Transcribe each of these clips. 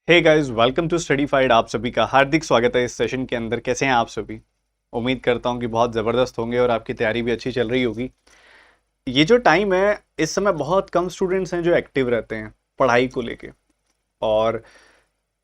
Hey guys, welcome to Studyfied. आप सभी का हार्दिक स्वागत है इस सेशन के अंदर। कैसे हैं आप सभी? उम्मीद करता हूं कि बहुत ज़बरदस्त होंगे और आपकी तैयारी भी अच्छी चल रही होगी। ये जो टाइम है, इस समय बहुत कम स्टूडेंट्स हैं जो एक्टिव रहते हैं पढ़ाई को लेके। और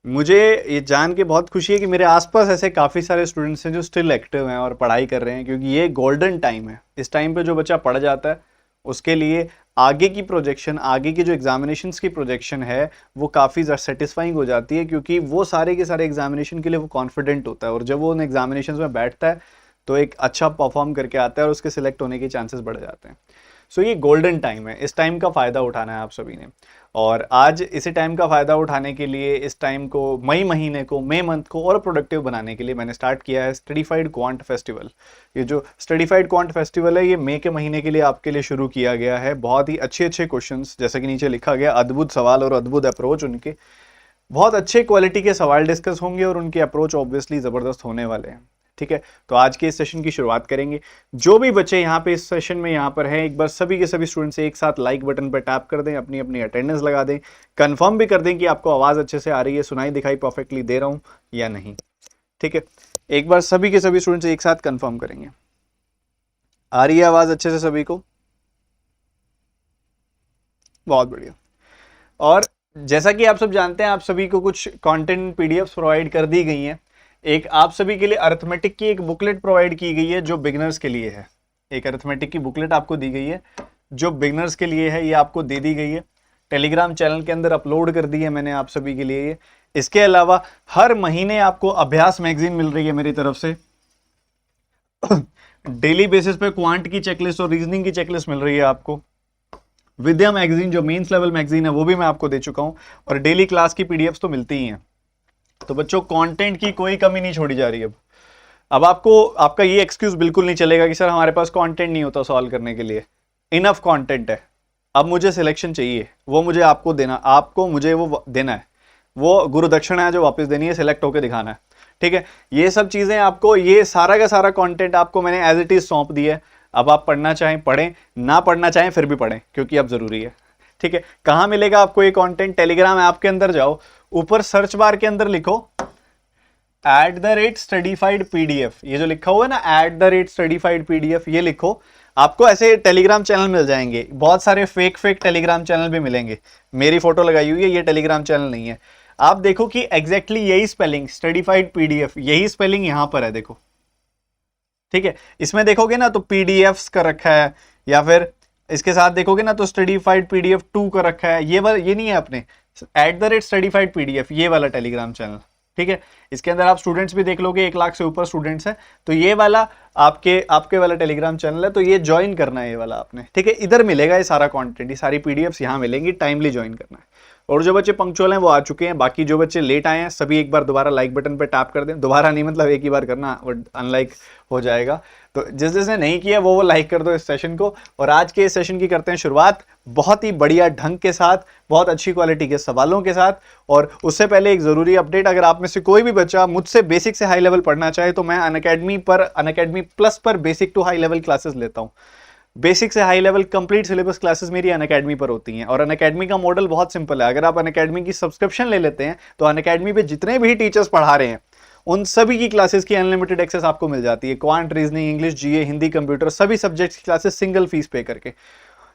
मुझे ये जान के बहुत खुशी है कि मेरे आसपास ऐसे काफ़ी सारे स्टूडेंट्स हैं जो स्टिल एक्टिव हैं और पढ़ाई कर रहे हैं, क्योंकि ये गोल्डन टाइम है। इस टाइम पे जो बच्चा पढ़ जाता है उसके लिए आगे की प्रोजेक्शन, आगे की जो एग्जामिनेशंस की प्रोजेक्शन है, वो काफ़ी सेटिस्फाइंग हो जाती है, क्योंकि वो सारे के सारे एग्जामिनेशन के लिए वो कॉन्फिडेंट होता है और जब वो उन एग्जामिनेशंस में बैठता है तो एक अच्छा परफॉर्म करके आता है और उसके सिलेक्ट होने के चांसेस बढ़ जाते हैं। सो ये गोल्डन टाइम है, इस टाइम का फ़ायदा उठाना है आप सभी ने। और आज इसी टाइम का फ़ायदा उठाने के लिए, इस टाइम को, मई महीने को, मई मंथ को और प्रोडक्टिव बनाने के लिए मैंने स्टार्ट किया है स्टडीफाइड क्वांट फेस्टिवल। ये जो स्टडीफाइड क्वांट फेस्टिवल है, ये मई के महीने के लिए आपके लिए शुरू किया गया है। बहुत ही अच्छे अच्छे क्वेश्चंस, जैसे कि नीचे लिखा गया, अद्भुत सवाल और अद्भुत अप्रोच उनके। बहुत अच्छे क्वालिटी के सवाल डिस्कस होंगे और उनके अप्रोच ऑब्वियसली ज़बरदस्त होने वाले हैं। ठीक है, तो आज के इस सेशन की शुरुआत करेंगे। जो भी बच्चे यहाँ पे इस सेशन में यहाँ पर हैं, एक बार सभी के सभी स्टूडेंट्स एक साथ लाइक बटन पर टैप कर दें, अपनी अपनी अटेंडेंस लगा दें, कंफर्म भी कर दें कि आपको आवाज़ अच्छे से आ रही है, सुनाई दिखाई परफेक्टली दे रहा हूँ या नहीं। ठीक है, एक बार सभी के सभी स्टूडेंट्स एक साथ कंफर्म करेंगे। आ रही है आवाज़ अच्छे से सभी को? बहुत बढ़िया। और जैसा कि आप सब जानते हैं, आप सभी को कुछ कंटेंट पीडीएफ्स प्रोवाइड कर दी गई हैं। एक आप सभी के लिए अरिथमेटिक की एक बुकलेट प्रोवाइड की गई है जो बिगनर्स के लिए है। एक अरिथमेटिक की बुकलेट आपको दी गई है जो बिगनर्स के लिए है, ये आपको दे दी गई है। टेलीग्राम चैनल के अंदर अपलोड कर दी है मैंने आप सभी के लिए ये। इसके अलावा हर महीने आपको अभ्यास मैगजीन मिल रही है मेरी तरफ से। डेली बेसिस पे क्वांट की चेकलिस्ट और रीजनिंग की चेकलिस्ट मिल रही है आपको। विद्या मैगजीन जो मेंस लेवल मैगजीन है वो भी मैं आपको दे चुका हूं। और डेली क्लास की पीडीएफ्स तो मिलती ही हैं। तो बच्चों, कंटेंट की कोई कमी नहीं छोड़ी जा रही है। अब आपको, आपका ये एक्सक्यूज बिल्कुल नहीं चलेगा कि सर हमारे पास कंटेंट नहीं होता सॉल्व करने के लिए। इनफ कंटेंट है। अब मुझे सिलेक्शन चाहिए, वो मुझे आपको देना, आपको मुझे वो देना है। वो गुरु दक्षिणा है जो वापस देनी है, सिलेक्ट होकर दिखाना है। ठीक है, ये सब चीजें आपको, ये सारा का सारा कंटेंट आपको मैंने एज इट इज सौंप दिया है। अब आप पढ़ना चाहें पढ़ें, ना पढ़ना चाहें फिर भी पढ़ें, क्योंकि अब जरूरी है। ठीक है, कहां मिलेगा आपको ये कंटेंट? टेलीग्राम ऐप के अंदर जाओ, ऊपर सर्च बार के अंदर लिखो @studyfied PDF। ये जो लिखा हुआ है ना, @studyfied PDF, ये लिखो। आपको ऐसे टेलीग्राम चैनल मिल जाएंगे, बहुत सारे फेक फेक टेलीग्राम चैनल भी मिलेंगे। मेरी फोटो लगाई हुई है, ये टेलीग्राम चैनल नहीं है। आप देखो कि एग्जैक्टली यही स्पेलिंग स्टडीफाइड पीडीएफ, यही स्पेलिंग यहां पर है, देखो। ठीक है, इसमें देखोगे ना तो पीडीएफ्स का रखा है, या फिर इसके साथ देखोगे ना तो स्टडीफाइड PDF 2 का रखा है। ये वाला, ये नहीं है अपने @studyfied PDF, ये वाला टेलीग्राम चैनल। ठीक है, इसके अंदर आप स्टूडेंट्स भी देख लोगे, 1 लाख से ऊपर स्टूडेंट्स हैं। तो ये वाला आपके आपके वाला टेलीग्राम चैनल है, तो ये ज्वाइन करना है, ये वाला आपने। ठीक है, इधर मिलेगा ये सारा कंटेंट, ये सारी पीडीएफ्स यहाँ मिलेंगी, टाइमली ज्वाइन करना है। और जो बच्चे पंक्चुअल हैं वो आ चुके हैं, बाकी जो बच्चे लेट आए हैं सभी एक बार दोबारा लाइक बटन पे टैप कर दें। दोबारा नहीं, मतलब एक ही बार करना, अनलाइक हो जाएगा। तो जिस जिसने नहीं किया वो लाइक कर दो इस सेशन को। और आज के इस सेशन की करते हैं शुरुआत बहुत ही बढ़िया ढंग के साथ, बहुत अच्छी क्वालिटी के सवालों के साथ। और उससे पहले एक जरूरी अपडेट, अगर आप में से कोई भी बच्चा मुझसे बेसिक से हाई लेवल पढ़ना चाहे तो मैं अनअकैडमी पर, अनअकैडमी प्लस पर basic to high level classes लेता हूं। बेसिक से high level complete syllabus classes मेरी अनअकैडमी पर होती हैं। और अनअकैडमी का मॉडल बहुत सिंपल है। अगर आप अनअकैडमी की सब्सक्रिप्शन ले लेते हैं तो अनअकैडमी पे जितने भी टीचर्स पढ़ा रहे हैं उन सभी की क्लासेस की अनलिमिटेड एक्सेस आपको मिल जाती है। क्वांट, रीजनिंग, इंग्लिश, जीए, हिंदी, कंप्यूटर, सभी सब्जेक्ट्स की क्लासेस सिंगल फीस पे करके।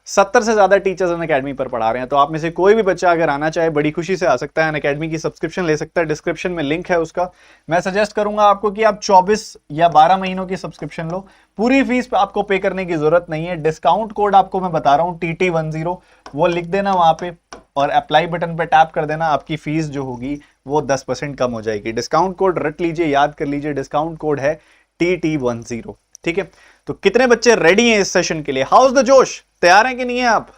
70 से ज्यादा टीचर्स अनअकैडमी पर पढ़ा रहे हैं। तो आप में से कोई भी बच्चा अगर आना चाहे बड़ी खुशी से आ सकता है, अनअकैडमी की सब्सक्रिप्शन ले सकता है। डिस्क्रिप्शन में लिंक है उसका। मैं सजेस्ट करूंगा आपको कि आप 24 या 12 महीनों की सब्सक्रिप्शन लो। पूरी फीस आपको पे करने की जरूरत नहीं है। डिस्काउंट कोड आपको मैं बता रहा हूं, TT10, वो लिख देना वहां पे और अप्लाई बटन पे टैप कर देना। आपकी फीस जो होगी वो 10% कम हो जाएगी। डिस्काउंट कोड रट लीजिए, याद कर लीजिए, डिस्काउंट कोड है TT10। ठीक है, तो कितने बच्चे रेडी हैं इस सेशन के लिए? हाउस द जोश, तैयार हैं कि नहीं है आप?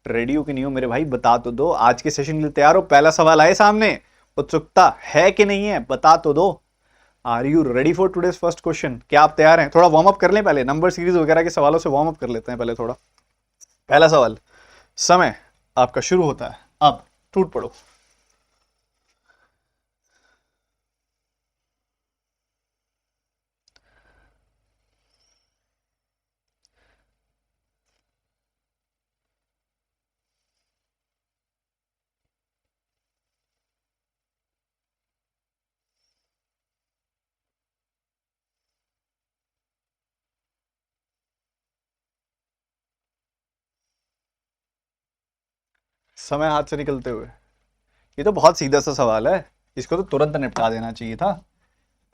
रेडी हो कि नहीं हो मेरे भाई, बता तो दो। आज के सेशन के लिए तैयार हो? पहला सवाल आए सामने, उत्सुकता है कि नहीं है, बता तो दो। Are you ready for today's first question? क्या आप तैयार हैं? थोड़ा वार्म अप कर लें पहले, नंबर सीरीज वगैरह के सवालों से वार्म अप कर लेते हैं पहले थोड़ा। पहला सवाल, समय आपका शुरू होता है अब। टूट पड़ो। समय हाथ से निकलते हुए, ये तो बहुत सीधा सा सवाल है, इसको तो तुरंत निपटा देना चाहिए था।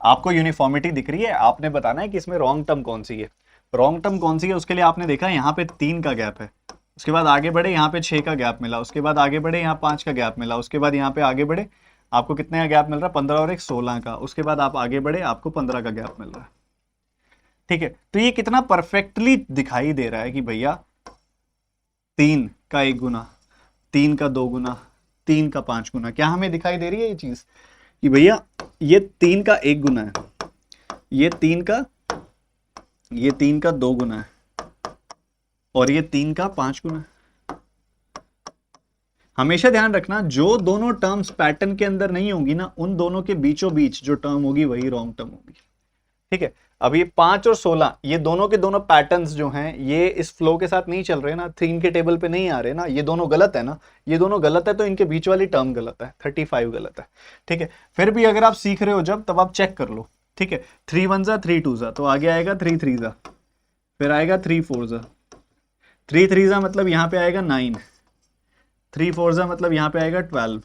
आपको यूनिफॉर्मिटी दिख रही है, आपने बताना है कि इसमें रॉन्ग टर्म कौन सी है। रॉन्ग टर्म कौन सी है उसके लिए आपने देखा यहाँ पे 3 का गैप है, उसके बाद आगे बढ़े यहाँ पे 6 का गैप मिला, उसके बाद आगे बढ़े यहाँ 5 का गैप मिला, उसके बाद यहाँ पे आगे बढ़े आपको कितने का गैप मिल रहा है, 15 और एक 16 का, उसके बाद आप आगे बढ़े आपको 15 का गैप मिल रहा है। ठीक है, तो ये कितना परफेक्टली दिखाई दे रहा है कि भैया 3 का 1 गुना, 3 का 2 गुना, 3 का 5 गुना। क्या हमें दिखाई दे रही है ये चीज कि भैया ये 3 का 1 गुना है, ये 3 का 2 गुना है, और ये 3 का 5 गुना है। हमेशा ध्यान रखना जो दोनों टर्म्स पैटर्न के अंदर नहीं होंगी ना, उन दोनों के बीचों बीच जो टर्म होगी वही रॉन्ग टर्म होगी। ठीक है, अब ये 5 और 16 ये दोनों के दोनों पैटर्न्स जो हैं ये इस फ्लो के साथ नहीं चल रहे ना, 3 के टेबल पे नहीं आ रहे ना, ये दोनों गलत है ना, ये दोनों गलत है तो इनके बीच वाली टर्म गलत है, 35 गलत है। ठीक है, फिर भी अगर आप सीख रहे हो जब, तब आप चेक कर लो। ठीक है, 3 1 जा 3 2 जा, तो आगे आएगा 3 3 जा, फिर आएगा 3 4 जा, 3 3 जा मतलब यहाँ पे आएगा 9, 3 4 जा मतलब यहाँ पे आएगा 12,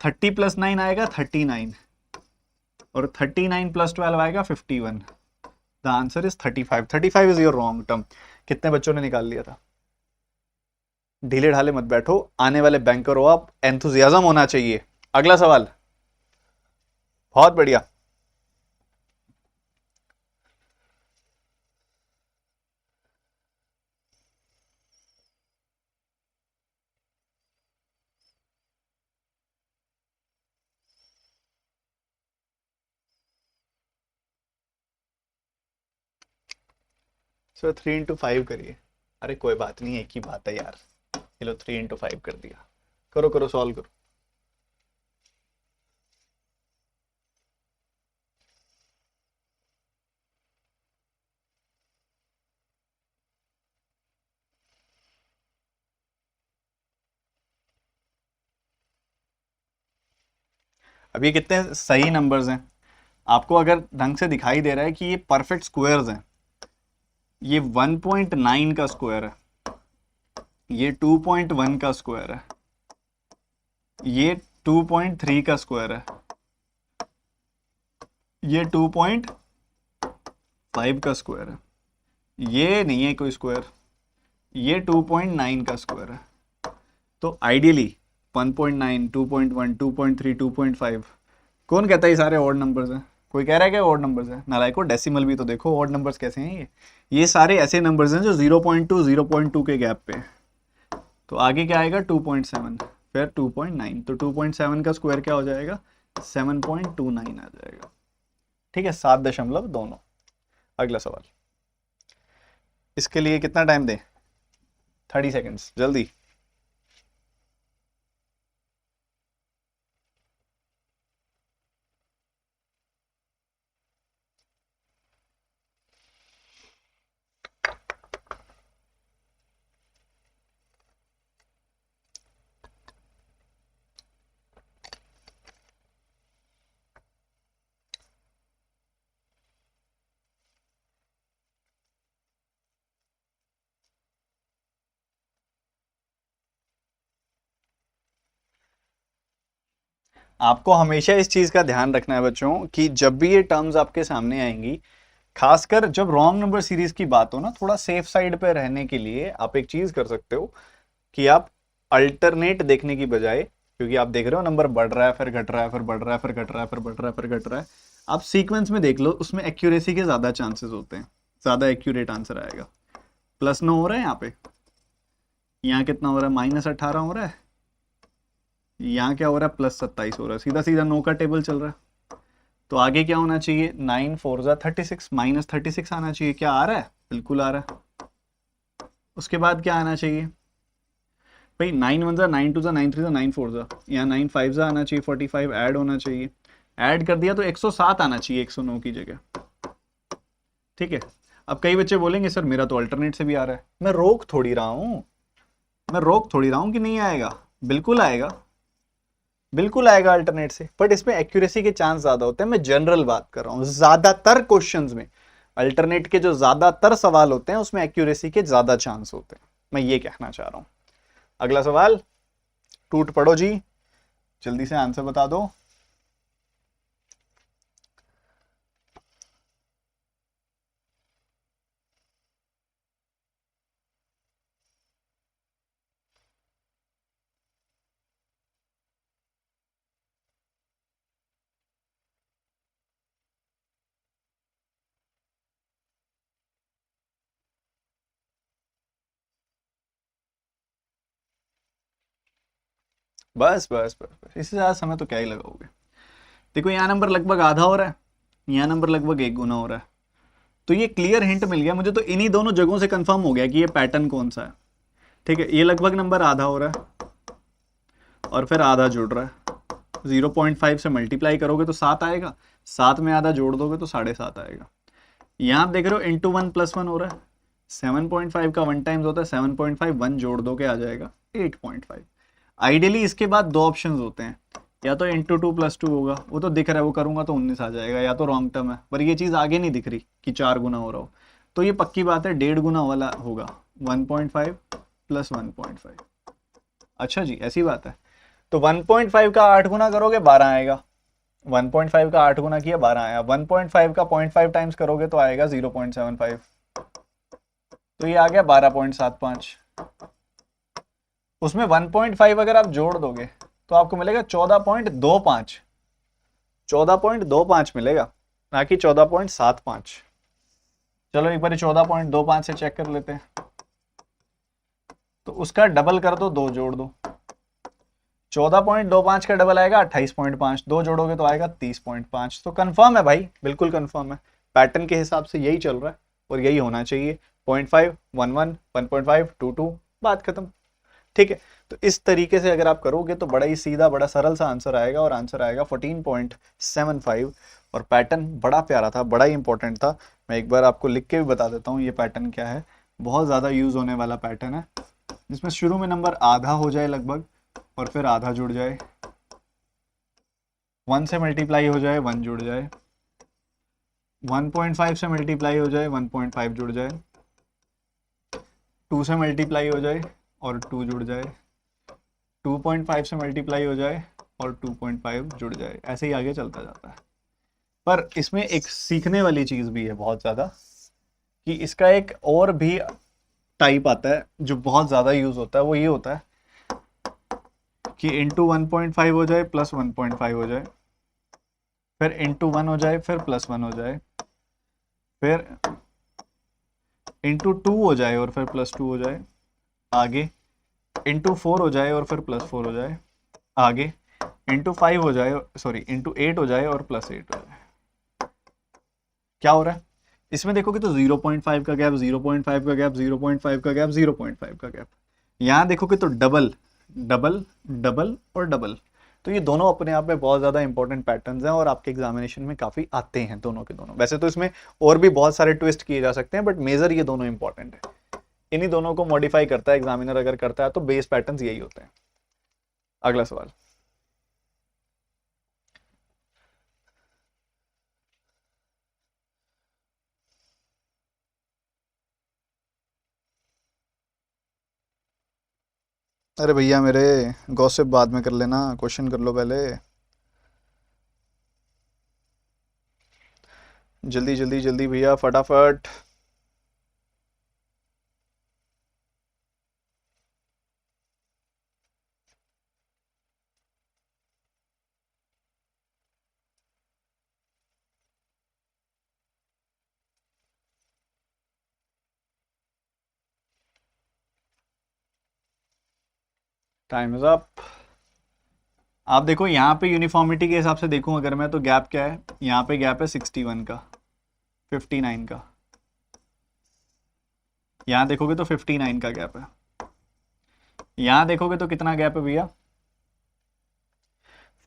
30 + 9 आएगा 39, और 39 + 12 आएगा 51। The answer is 35। 35 is your wrong term. कितने बच्चों ने निकाल लिया था? ढीले ढाले मत बैठो, आने वाले बैंकर हो आप, एंथुजियाज्म होना चाहिए। अगला सवाल, बहुत बढ़िया। सो 3 × 5 करिए। अरे कोई बात नहीं, एक ही बात है यार। चलो 3 × 5 कर दिया, करो करो सॉल्व करो। अब ये कितने सही नंबर्स हैं? आपको अगर ढंग से दिखाई दे रहा है कि ये परफेक्ट स्क्वायर्स हैं, ये 1.9 का स्क्वायर है, ये 2.1 का स्क्वायर है, ये 2.3 का स्क्वायर है, ये 2.5 का स्क्वायर है, ये नहीं है कोई स्क्वायर, ये 2.9 का स्क्वायर है। तो आइडियली 1.9, 2.1, 2.3, 2.5, कौन कहता है ये सारे ऑड नंबर्स हैं? कोई कह रहा है कि ऑड नंबर्स है? नालायको, डेसिमल भी तो देखो, ऑड नंबर्स कैसे हैं ये सारे ऐसे नंबर्स हैं जो 0.2, 0.2 के गैप पे। तो आगे क्या आएगा? 2.7, फिर 2.9, तो 2.7 का स्क्वायर क्या हो जाएगा? 7.29 आ जाएगा। ठीक है, 7.2। अगला सवाल, इसके लिए कितना टाइम दें? 30 सेकेंड्स, जल्दी। आपको हमेशा इस चीज का ध्यान रखना है बच्चों कि जब भी ये टर्म्स आपके सामने आएंगी, खासकर जब रॉन्ग नंबर सीरीज की बात हो ना, थोड़ा सेफ साइड पे रहने के लिए आप एक चीज कर सकते हो कि आप अल्टरनेट देखने की बजाय, क्योंकि आप देख रहे हो नंबर बढ़ रहा है फिर घट रहा है फिर बढ़ रहा है फिर घट रहा है फिर बढ़ रहा है फिर घट रहा है, आप सीक्वेंस में देख लो, उसमें एक्यूरेसी के ज्यादा चांसेस होते हैं, ज्यादा एक्यूरेट आंसर आएगा। +9 हो रहा है यहाँ पे, यहाँ कितना हो रहा है? -18 हो रहा है, यहाँ क्या हो रहा है? +27 हो रहा है, सीधा सीधा 9 का टेबल चल रहा है। तो आगे क्या होना चाहिए? 9 4 जा 36, -36 आना चाहिए। क्या आ रहा है? बिल्कुल आ रहा है। उसके बाद क्या आना चाहिए भाई? 9 1 जा 9 2 जा 9 3 जा 9 4 जा, यहाँ 9 5 जा आना चाहिए, 45 ऐड होना चाहिए, ऐड कर दिया तो 107 आना चाहिए 109 की जगह। ठीक है, अब कई बच्चे बोलेंगे सर मेरा तो अल्टरनेट से भी आ रहा है। मैं रोक थोड़ी रहा हूँ, मैं रोक थोड़ी रहा हूँ कि नहीं आएगा, बिल्कुल आएगा, बिल्कुल आएगा अल्टरनेट से, बट इसमें एक्यूरेसी के चांस ज्यादा होते हैं। मैं जनरल बात कर रहा हूं, ज्यादातर क्वेश्चंस में अल्टरनेट के जो ज्यादातर सवाल होते हैं उसमें एक्यूरेसी के ज्यादा चांस होते हैं, मैं ये कहना चाह रहा हूं। अगला सवाल, टूट पड़ो जी, जल्दी से आंसर बता दो। बस बस बस बस, इससे ज्यादा समय तो क्या ही लगाओगे। देखो यहाँ नंबर लगभग आधा हो रहा है, यहाँ नंबर लगभग 1 गुना हो रहा है, तो ये क्लियर हिंट मिल गया मुझे, तो इन्हीं दोनों जगहों से कंफर्म हो गया कि ये पैटर्न कौन सा है। ठीक है, ये लगभग नंबर आधा हो रहा है और फिर आधा जुड़ रहा है, 0.5 से मल्टीप्लाई करोगे तो 7 आएगा, 7 में आधा जोड़ दोगे तो 7.5 आएगा। यहाँ आप देख रहे हो इंटू 1 + 1 हो रहा है, 7.5 का 1 टाइम्स होता है 7.5, 1 जोड़ दोगे आ जाएगा 8.5। आइडियली इसके बाद दो ऑप्शंस होते हैं, या तो इंटू 2 + 2 होगा, वो तो दिख रहा है, वो करूंगा तो 19 आ जाएगा, या तो रॉन्ग टर्म है, पर ये चीज़ आगे नहीं दिख रही कि 4 गुना हो रहा हो, तो ये पक्की बात है 1.5 गुना वाला होगा, 1.5 + 1.5। अच्छा जी, ऐसी बात है। तो 1.5 का 8 गुना करोगे 12 आएगा, 1.5 का 8 गुना किया 12 आया, 1.5 का 0.5 टाइम्स करोगे तो आएगा 0.75, तो ये आ गया 12.75। उसमें 1.5 अगर आप जोड़ दोगे तो आपको मिलेगा 14.25, 14.25 मिलेगा, ना कि 14.75। चलो एक बार 14.25 से चेक कर लेते हैं, तो उसका डबल कर दो, 2 जोड़ दो, 14.25 का डबल आएगा 28.5, 2 जोड़ोगे तो आएगा 30.5। तो कंफर्म है भाई, बिल्कुल कंफर्म है, पैटर्न के हिसाब से यही चल रहा है और यही होना चाहिए, 0.5 11 1.5 22, बात खत्म। ठीक है, तो इस तरीके से अगर आप करोगे तो बड़ा ही सीधा, बड़ा सरल सा आंसर आएगा, और आंसर आएगा 14.75। और पैटर्न बड़ा प्यारा था, बड़ा ही इंपॉर्टेंट था। मैं एक बार आपको लिख के भी बता देता हूँ ये पैटर्न क्या है, बहुत ज़्यादा यूज होने वाला पैटर्न है, जिसमें शुरू में नंबर आधा हो जाए लगभग और फिर आधा जुड़ जाए, 1 से मल्टीप्लाई हो जाए 1 जुड़ जाए, 1.5 से मल्टीप्लाई हो जाए 1.5 जुड़ जाए, 2 से मल्टीप्लाई हो जाए और 2 जुड़ जाए, 2.5 से मल्टीप्लाई हो जाए और 2.5 जुड़ जाए, ऐसे ही आगे चलता जाता है। पर इसमें एक सीखने वाली चीज़ भी है बहुत ज़्यादा, कि इसका एक और भी टाइप आता है जो बहुत ज़्यादा यूज़ होता है, वो ये होता है कि इंटू 1.5 हो जाए प्लस 1.5 हो जाए, फिर इंटू 1 हो जाए, फिर प्लस 1 हो जाए, फिर इंटू 2 हो जाए और फिर प्लस 2 हो जाए, आगे इंटू 4 हो जाए और फिर प्लस 4 हो जाए, आगे इंटू 5 हो जाए, सॉरी इंटू 8 हो जाए और प्लस 8 हो जाए। क्या हो रहा है इसमें देखोगे तो 0.5 का गैप, 0.5 का गैप, 0.5 का गैप, 0.5 का गैप। यहाँ देखोगे तो डबल डबल डबल और डबल, तो ये दोनों अपने आप में बहुत ज़्यादा इंपॉर्टेंट पैटर्न्स हैं और आपके एग्जामिनेशन में काफ़ी आते हैं दोनों के दोनों। वैसे तो इसमें और भी बहुत सारे ट्विस्ट किए जा सकते हैं, बट मेजर ये दोनों इंपॉर्टेंट है, इन्हीं दोनों को मॉडिफाई करता है एग्जामिनर, अगर करता है तो बेस पैटर्न्स यही होते हैं। अगला सवाल। अरे भैया मेरे, गॉसिप बाद में कर लेना, क्वेश्चन कर लो पहले, जल्दी जल्दी जल्दी भैया फटाफट। Time is up. आप देखो यहाँ पे यूनिफॉर्मिटी के हिसाब से देखूं अगर मैं, तो गैप क्या है, यहाँ पे गैप है 61 का, 59 का, यहाँ देखोगे तो 59 का गैप है, यहाँ देखोगे तो कितना गैप है भैया,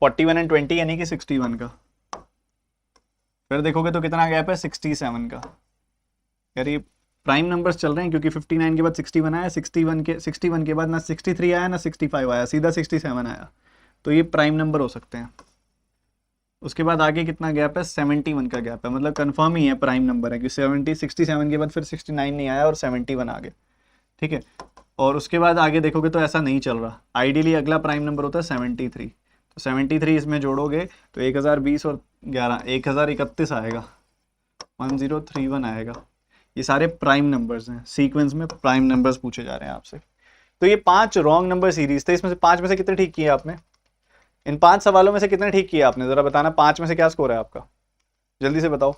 41 एंड 20 यानी कि 61 का, फिर देखोगे तो कितना गैप है 67 का। यार ये प्राइम नंबर्स चल रहे हैं, क्योंकि 59 के बाद 61 आया, 61 के बाद ना 63 आया ना 65 आया, सीधा 67 आया, तो ये प्राइम नंबर हो सकते हैं। उसके बाद आगे कितना गैप है, 71 का गैप है, मतलब कंफर्म ही है प्राइम नंबर है, कि 67 के बाद फिर 69 नहीं आया और 71 आ गए। ठीक है, और उसके बाद आगे देखोगे तो ऐसा नहीं चल रहा। आइडियली अगला प्राइम नंबर होता है 73, तो 73 इसमें जोड़ोगे तो 1020 और 11 1031 आएगा, 1031 आएगा। ये सारे प्राइम नंबर्स हैं, सीक्वेंस में प्राइम नंबर्स पूछे जा रहे हैं आपसे। तो ये 5 रॉन्ग नंबर सीरीज थे, इसमें से 5 में से कितने ठीक किए आपने? इन 5 सवालों में से कितने ठीक किए आपने, जरा बताना। 5 में से क्या स्कोर है आपका, जल्दी से बताओ।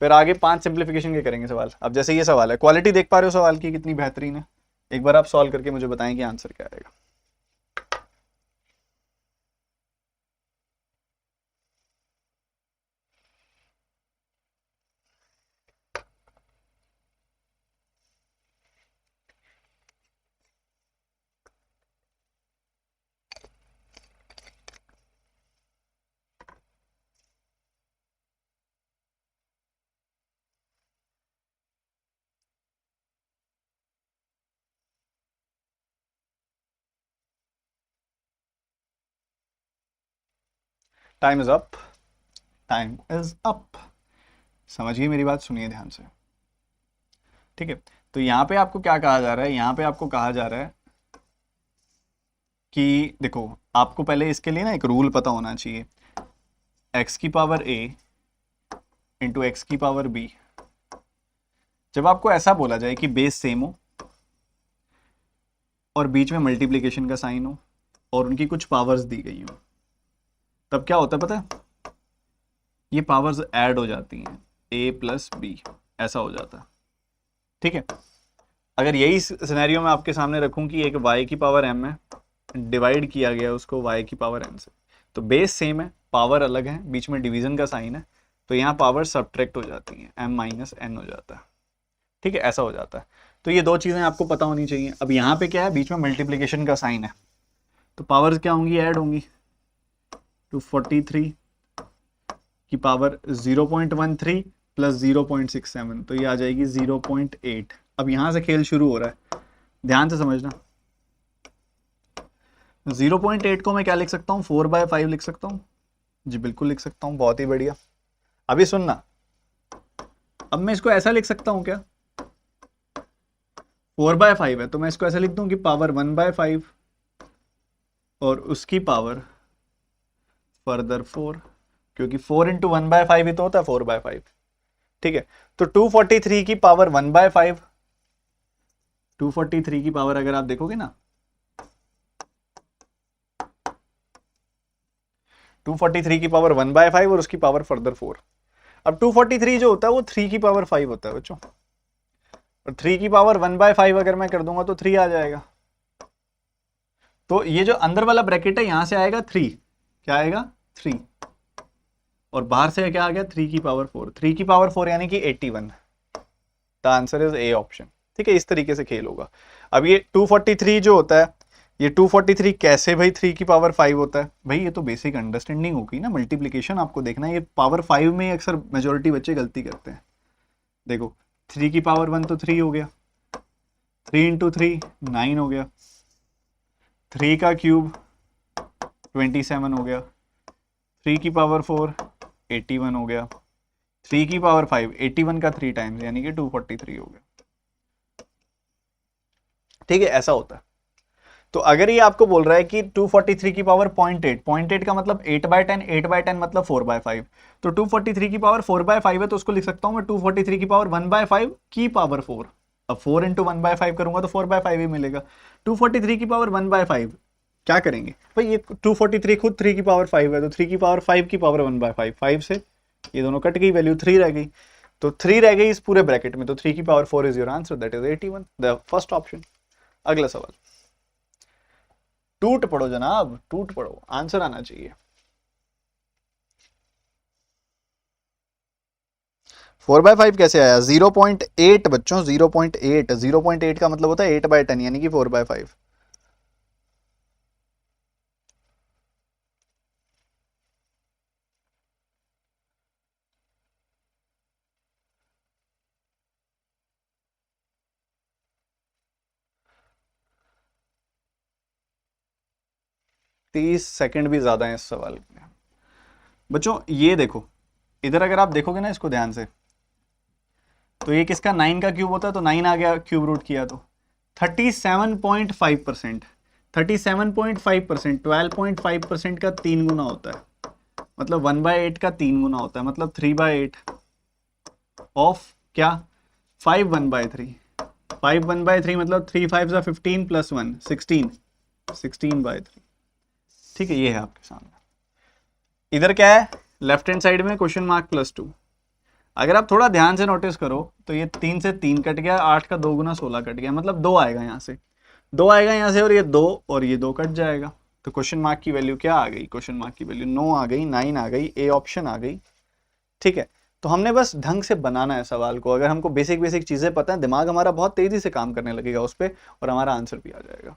फिर आगे 5 सिंप्लीफिकेशन के करेंगे सवाल। अब जैसे ये सवाल है, क्वालिटी देख पा रहे हो सवाल की कितनी बेहतरीन है? एक बार आप सॉल्व करके मुझे बताएं कि आंसर क्या आएगा। Time is up, time is up. समझिए मेरी बात, सुनिए ध्यान से, ठीक है। तो यहाँ पे आपको क्या कहा जा रहा है, यहाँ पे आपको कहा जा रहा है कि देखो, आपको पहले इसके लिए ना एक रूल पता होना चाहिए, x की पावर a इंटू एक्स की पावर b। जब आपको ऐसा बोला जाए कि बेस सेम हो और बीच में मल्टीप्लीकेशन का साइन हो और उनकी कुछ पावर्स दी गई हो, तब क्या होता है पता है? ये पावर्स ऐड हो जाती हैं, a प्लस b, ऐसा हो जाता है, ठीक है। अगर यही सिनेरियो मैं आपके सामने रखूं कि एक y की पावर m है, डिवाइड किया गया उसको y की पावर n से, तो बेस सेम है, पावर अलग है, बीच में डिवीजन का साइन है, तो यहाँ पावर सब्ट्रैक्ट हो जाती है, m माइनस n हो जाता है, ठीक है, ऐसा हो जाता है। तो ये दो चीज़ें आपको पता होनी चाहिए। अब यहाँ पे क्या है, बीच में मल्टीप्लीकेशन का साइन है, तो पावर्स क्या होंगी, ऐड होंगी। 243 की पावर 0.13 प्लस 0.67, तो ये आ जाएगी 0.8। अब यहाँ से खेल शुरू हो रहा है, ध्यान से समझना। 0.8 को मैं क्या लिख सकता हूँ, 4/5 लिख सकता हूँ जी, बिल्कुल लिख सकता हूँ, बहुत ही बढ़िया। अभी सुनना, अब मैं इसको ऐसा लिख सकता हूँ क्या, 4/5 है तो मैं इसको ऐसा लिख दूं कि पावर 1/5 और उसकी पावर फर्दर 4, क्योंकि 4 इंटू 1/5 ही तो होता है 4/5, ठीक है। तो 243 की पावर 1/5, 243 की पावर अगर आप देखोगे ना, 243 की पावर 1/5 और उसकी पावर फर्दर 4। अब 243 जो होता है वो 3 की पावर 5 होता है बच्चों, और 3 की पावर 1/5 अगर मैं कर दूंगा तो 3 आ जाएगा। तो ये जो अंदर वाला ब्रैकेट है यहां से आएगा 3, क्या आएगा 3, और बाहर से क्या आ गया 3 की पावर 4, 3 की पावर 4 यानी कि 81। The answer is A option, ठीक है। इस तरीके से खेल होगा। अब ये 243 जो होता है, ये 243 कैसे भाई 3 की पावर 5 होता है, भाई ये तो बेसिक अंडरस्टैंडिंग होगी ना, मल्टीप्लीकेशन आपको देखना है। ये पावर 5 में अक्सर मेजोरिटी बच्चे गलती करते हैं। देखो 3 की पावर 1 तो 3 हो गया, 3 इंटू 3 9 हो गया, 3 का क्यूब 27 हो गया, 3 की पावर 4 81 हो गया, 3 की पावर 5 81 का 3 टाइम्स यानी कि 243 हो गया, ठीक है, ऐसा होता है। तो अगर ये आपको बोल रहा है कि 243 की पावर 0.8, 0.8 का मतलब 8/10, 8/10 मतलब 4/5, तो 243 की पावर 4/5 है तो उसको लिख सकता हूं मैं 243 की पावर 1/5 की पावर 4। अब 4 इंटू 1/5 करूंगा तो 4/5 ही मिलेगा। 243 की पावर 1/5 क्या करेंगे भाई, ये 243 खुद 3 की पावर 5 है, तो 3 की पावर 5 की पावर 1/5, 5 से ये दोनों कट गई, वैल्यू 3 रह गई, तो 3 रह गई इस पूरे ब्रैकेट में, तो 3 की power 4 is your answer, that is 81, the first option. अगला सवाल, टूट पड़ो जनाब, टूट पड़ो, आंसर आना चाहिए। 4/5 कैसे आया, 0.8 बच्चों, 0.8, 0.8 का मतलब होता है 8/10 यानी कि 4/5। 30 सेकंड भी ज्यादा है इस सवाल में बच्चों। ये देखो इधर अगर आप देखोगे ना इसको ध्यान से, तो ये किसका 9 का क्यूब होता है, तो 9 आ गया क्यूब रूट किया, तो 37.5%, 37.5%, 12.5% का 3 गुना होता है, मतलब 1/8 का 3 गुना होता है, मतलब 3/8 ऑफ क्या 5 1/3, 5 1/3 मतलब 3 5 15 प्लस 1 16, 16/3। ठीक है, ये है आपके सामने। इधर क्या है, लेफ्ट हैंड साइड में क्वेश्चन मार्क +2। अगर आप थोड़ा ध्यान से नोटिस करो तो ये 3 से 3 कट गया, 8 का 2 गुना 16 कट गया, मतलब 2 आएगा यहाँ से, 2 आएगा यहाँ से, और ये 2 और ये 2 कट जाएगा। तो क्वेश्चन मार्क की वैल्यू क्या आ गई, क्वेश्चन मार्क की वैल्यू 9 आ गई, 9 आ गई, ए ऑप्शन आ गई। ठीक है, तो हमने बस ढंग से बनाना है सवाल को। अगर हमको बेसिक बेसिक चीजें पता है, दिमाग हमारा बहुत तेजी से काम करने लगेगा उस पर, और हमारा आंसर भी आ जाएगा।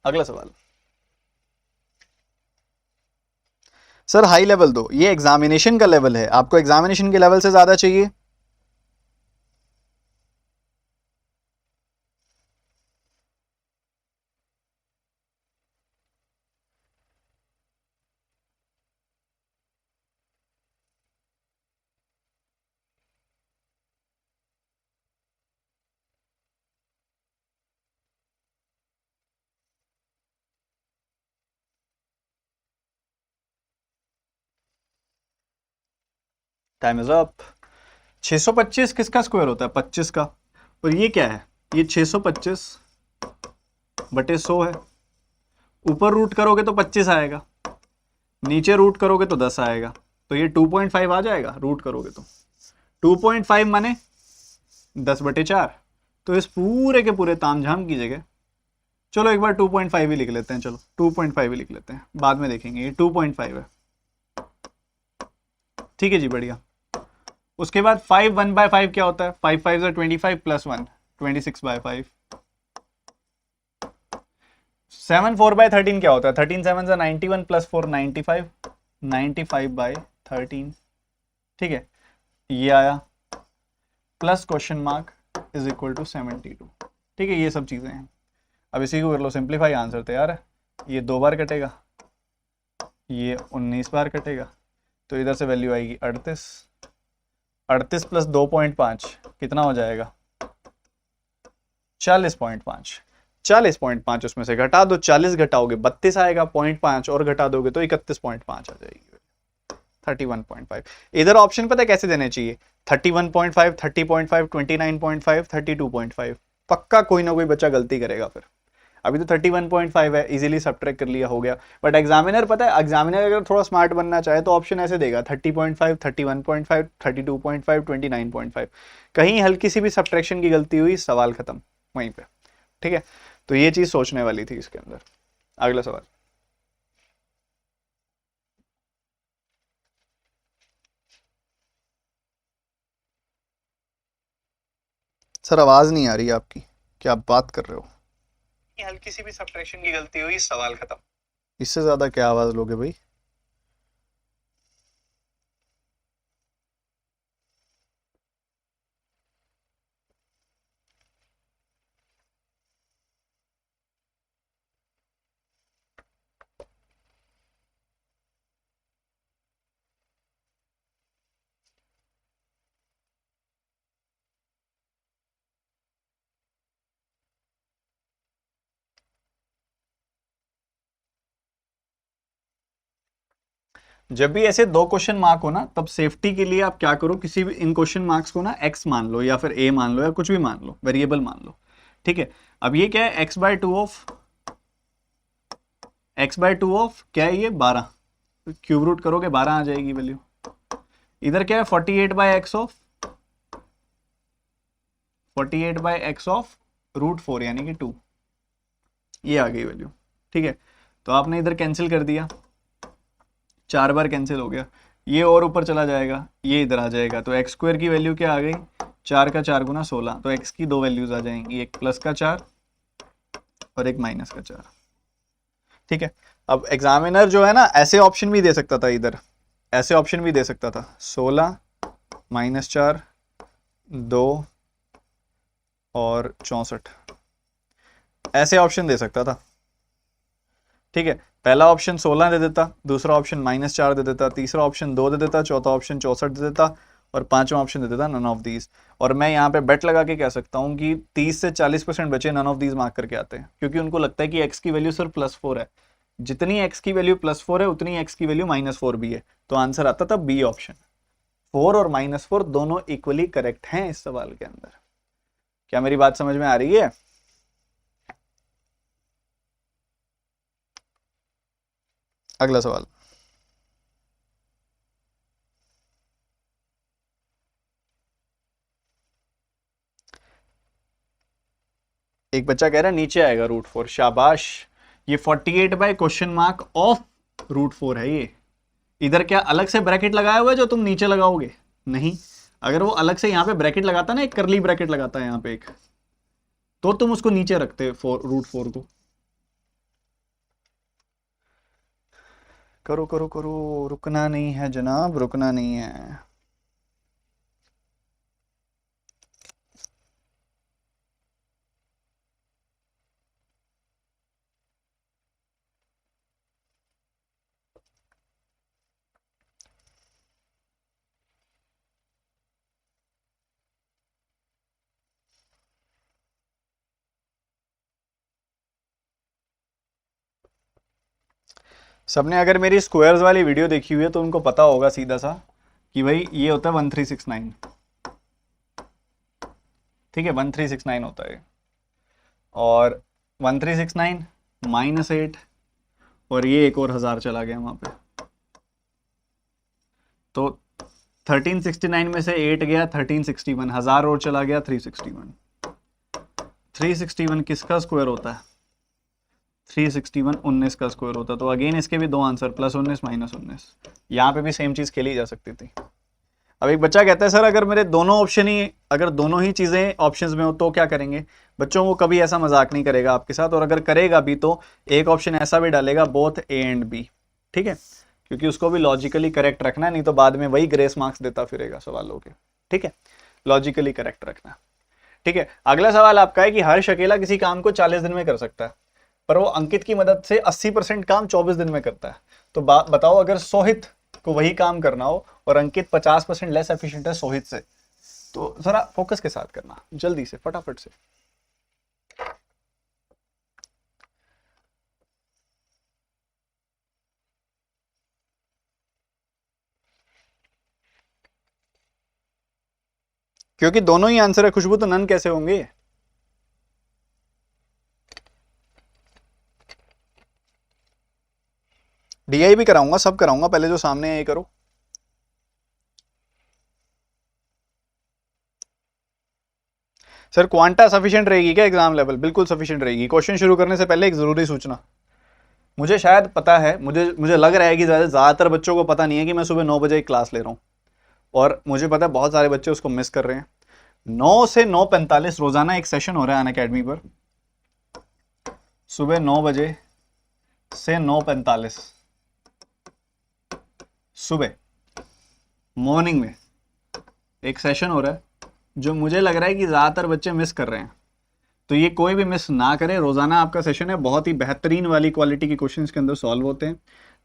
अगला सवाल, सर हाई लेवल दो, ये एग्जामिनेशन का लेवल है, आपको एग्जामिनेशन के लेवल से ज्यादा चाहिए? Time is up. 625 किसका स्क्वायर होता है, 25 का, और ये क्या है, ये 625 बटे 100 है। ऊपर रूट करोगे तो 25 आएगा, नीचे रूट करोगे तो 10 आएगा, तो ये 2.5 आ जाएगा, रूट करोगे तो 2.5 माने 10/4। तो इस पूरे के पूरे तामझाम की जगह चलो एक बार 2.5 ही लिख लेते हैं, चलो 2.5 ही लिख लेते हैं, बाद में देखेंगे, ये 2.5 है। ठीक है जी, बढ़िया। उसके बाद 5 1/5 क्या होता है, 5 5 25 प्लस 1 26/5। 7 4/13 क्या होता है, 13 7 91 प्लस 4 95, 95/13। ठीक है, ये आया, plus question mark is equal to 72। ठीक है, ये सब चीजें हैं। अब इसी को कर लो सिंप्लीफाई, आंसर तैयार है। ये 2 बार कटेगा, ये 19 बार कटेगा, तो इधर से वैल्यू आएगी 38। 38 प्लस 2.5 कितना हो जाएगा, 40.5। 40.5 उसमें से घटा दो, 40 घटाओगे 32 आएगा, 0.5 और घटा दोगे तो 31.5 आ जाएगी, 31.5। इधर ऑप्शन पता है कैसे देने चाहिए, 31.5, 30.5, 29.5, 32.5। पक्का कोई ना कोई बच्चा गलती करेगा फिर। अभी तो 31.5 है, इजीली सब्ट्रैक्ट कर लिया, हो गया। बट एग्जामिनर पता है, एग्जामिनर अगर थोड़ा स्मार्ट बनना चाहे तो ऑप्शन ऐसे देगा 30.5, 31.5, 32.5, 29.5। कहीं हल्की सी भी सब्ट्रैक्शन की गलती हुई, सवाल खत्म वहीं पे। ठीक है, तो ये चीज सोचने वाली थी इसके अंदर। अगला सवाल, सर आवाज नहीं आ रही आपकी, क्या आप बात कर रहे हो? हल्की सी भी सब्ट्रैक्शन की गलती हुई, सवाल खत्म। इससे ज्यादा क्या आवाज लोगे भाई? जब भी ऐसे 2 क्वेश्चन मार्क हो ना, तब सेफ्टी के लिए आप क्या करो, किसी भी इन क्वेश्चन मार्क्स को ना x मान लो, या फिर a मान लो, या कुछ भी मान लो, वेरिएबल मान लो। ठीक है, अब ये क्या है, x/2 ऑफ क्या है, ये 12, क्यूब रूट करोगे 12 आ जाएगी वैल्यू। इधर क्या है, 48/x ऑफ √4 यानी कि 2, ये आ गई वैल्यू। ठीक है, तो आपने इधर कैंसिल कर दिया, 4 बार कैंसिल हो गया, ये और ऊपर चला जाएगा, ये इधर आ जाएगा, तो x² की वैल्यू क्या आ गई, 4 का 4 गुना 16। तो x की 2 वैल्यूज आ जाएंगी, एक प्लस का 4 और एक माइनस का 4। ठीक है, अब एग्जामिनर जो है ना, ऐसे ऑप्शन भी दे सकता था, इधर ऐसे ऑप्शन भी दे सकता था, 16 -4 2 और 64, ऐसे ऑप्शन दे सकता था। ठीक है, पहला ऑप्शन 16 दे देता, दूसरा ऑप्शन -4 दे देता, तीसरा ऑप्शन 2 दे देता, चौथा ऑप्शन 64 दे देता, और पांचवा ऑप्शन दे देता नन ऑफ दीज। और मैं यहाँ पे बेट लगा के कह सकता हूँ कि 30 से 40% बच्चे नन ऑफ दीज मार्क करके आते हैं, क्योंकि उनको लगता है कि एक्स की वैल्यू सिर्फ +4 है। जितनी एक्स की वैल्यू +4 है उतनी एक्स की वैल्यू -4 भी है। तो आंसर आता था बी ऑप्शन। 4 और -4 दोनों इक्वली करेक्ट हैं इस सवाल के अंदर। क्या मेरी बात समझ में आ रही है? अगला सवाल। एक बच्चा कह रहा है नीचे आएगा √4। शाबाश। ये 48 बाय क्वेश्चन मार्क ऑफ √4 है। ये इधर क्या अलग से ब्रैकेट लगाया हुआ है जो तुम नीचे लगाओगे? नहीं। अगर वो अलग से यहां पे ब्रैकेट लगाता ना, एक करली ब्रैकेट लगाता है यहां पे एक, तो तुम उसको नीचे रखते √4 को। करो करो करो, रुकना नहीं है जनाब, रुकना नहीं है। सबने अगर मेरी स्क्वायर्स वाली वीडियो देखी हुई है तो उनको पता होगा सीधा सा कि भाई ये होता है 1369। ठीक है, 1369 होता है। और 1369 -8, और ये एक और 1000 चला गया वहां पे, तो 1369 में से 8 गया 1361, 1000 और चला गया 361। 361 किसका स्क्वायर होता है? 361 19 का स्क्वायर होता है। तो अगेन इसके भी दो आंसर, +19 -19। यहाँ पे भी सेम चीज खेली जा सकती थी। अब एक बच्चा कहता है सर अगर मेरे दोनों ऑप्शन ही, अगर दोनों ही चीजें ऑप्शंस में हो तो क्या करेंगे? बच्चों को कभी ऐसा मजाक नहीं करेगा आपके साथ, और अगर करेगा भी तो एक ऑप्शन ऐसा भी डालेगा बोथ ए एंड बी। ठीक है, क्योंकि उसको भी लॉजिकली करेक्ट रखना है, नहीं तो बाद में वही ग्रेस मार्क्स देता फिरेगा सवालों के। ठीक है, लॉजिकली करेक्ट रखना। ठीक है, अगला सवाल आपका है कि हर्ष अकेला किसी काम को 40 दिन में कर सकता है, पर वो अंकित की मदद से 80% काम 24 दिन में करता है। तो बताओ अगर सोहित को वही काम करना हो और अंकित 50% लेस एफिशिएंट है सोहित से, तो जरा फोकस के साथ करना, जल्दी से फटाफट से। क्योंकि दोनों ही आंसर है खुशबू, तो नन कैसे होंगे? डीआई भी कराऊंगा, सब कराऊंगा, पहले जो सामने है ये करो। सर क्वांटा सफिशिएंट रहेगी क्या एग्जाम लेवल? बिल्कुल सफिशिएंट रहेगी। क्वेश्चन शुरू करने से पहले एक जरूरी सूचना, मुझे शायद पता है, मुझे लग रहा है कि ज्यादातर बच्चों को पता नहीं है कि मैं सुबह 9 बजे क्लास ले रहा हूँ, और मुझे पता है बहुत सारे बच्चे उसको मिस कर रहे हैं। 9 से 9:45 रोजाना एक सेशन हो रहा है अनअकैडमी पर, सुबह 9 बजे से 9:45 सुबह मॉर्निंग में एक सेशन हो रहा है, जो मुझे लग रहा है कि ज़्यादातर बच्चे मिस कर रहे हैं। तो ये कोई भी मिस ना करे, रोज़ाना आपका सेशन है, बहुत ही बेहतरीन वाली क्वालिटी के क्वेश्चन के अंदर सॉल्व होते हैं।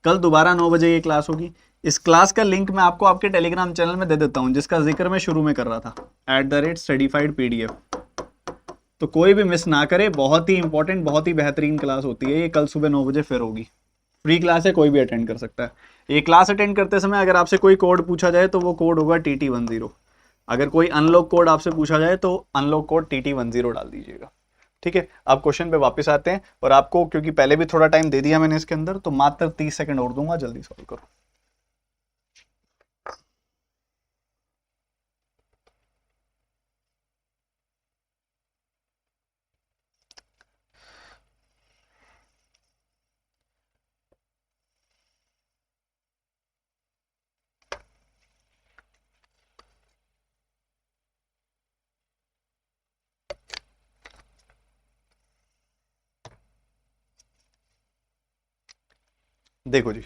कल दोबारा 9 बजे ये क्लास होगी। इस क्लास का लिंक मैं आपको आपके टेलीग्राम चैनल में दे देता हूँ, जिसका जिक्र मैं शुरू में कर रहा था, @studified PDF। तो कोई भी मिस ना करे, बहुत ही इंपॉर्टेंट, बहुत ही बेहतरीन क्लास होती है ये। कल सुबह 9 बजे फिर होगी, फ्री क्लास है, कोई भी अटेंड कर सकता है। ये क्लास अटेंड करते समय अगर आपसे कोई कोड पूछा जाए तो वो कोड होगा TT10। अगर कोई अनलॉक कोड आपसे पूछा जाए तो अनलॉक कोड TT10 डाल दीजिएगा। ठीक है, अब क्वेश्चन पे वापस आते हैं, और आपको क्योंकि पहले भी थोड़ा टाइम दे दिया मैंने इसके अंदर, तो मात्र 30 सेकंड और दूंगा, जल्दी सॉल्व करो। देखो जी,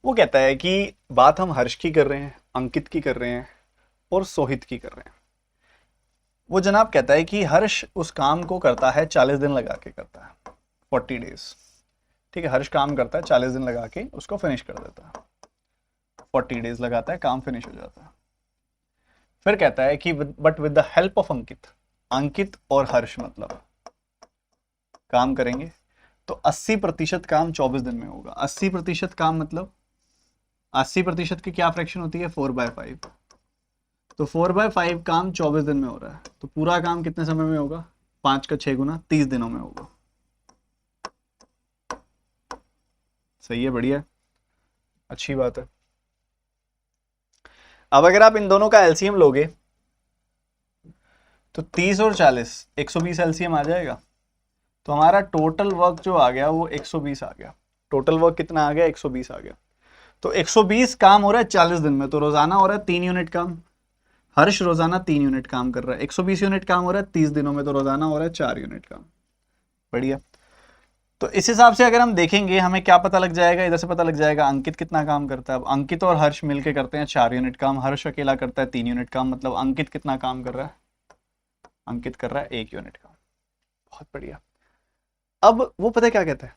वो कहता है कि बात हम हर्ष की कर रहे हैं, अंकित की कर रहे हैं और सोहित की कर रहे हैं। वो जनाब कहता है कि हर्ष उस काम को करता है 40 दिन लगा के करता है, 40 डेज। ठीक है, हर्ष काम करता है 40 दिन लगा के उसको फिनिश कर देता है, 40 डेज लगाता है, काम फिनिश हो जाता है। फिर कहता है कि but with the help of Ankit, Ankit और हर्ष मतलब काम करेंगे तो 80% काम 24 दिन में होगा। 80% काम मतलब 80% की क्या फ्रैक्शन होती है, 4/5। तो 4/5 काम 24 दिन में हो रहा है, तो पूरा काम कितने समय में होगा, 5 का 6 गुना 30 दिनों में होगा। सही है, बढ़िया, अच्छी बात है। अब अगर आप इन दोनों का एलसीएम लोगे तो 30 और 40 120 एलसीएम आ जाएगा। तो हमारा टोटल वर्क जो आ गया वो 120 आ गया। टोटल वर्क कितना आ गया, 120 आ गया। तो 120 काम हो रहा है 40 दिन में, तो रोजाना हो रहा है 3 यूनिट काम। हर्ष रोजाना 3 यूनिट काम कर रहा है। 120 यूनिट काम हो रहा है 30 दिनों में, तो रोजाना हो रहा है 4 यूनिट काम। बढ़िया। तो इस हिसाब से अगर हम देखेंगे हमें क्या पता लग जाएगा, इधर से पता लग जाएगा अंकित कितना काम करता है। अब अंकित और हर्ष मिलके करते हैं 4 यूनिट काम, हर्ष अकेला करता है 3 यूनिट काम, मतलब अंकित कितना काम कर रहा है, अंकित कर रहा है 1 यूनिट काम। बहुत बढ़िया। अब वो पता है क्या कहता है,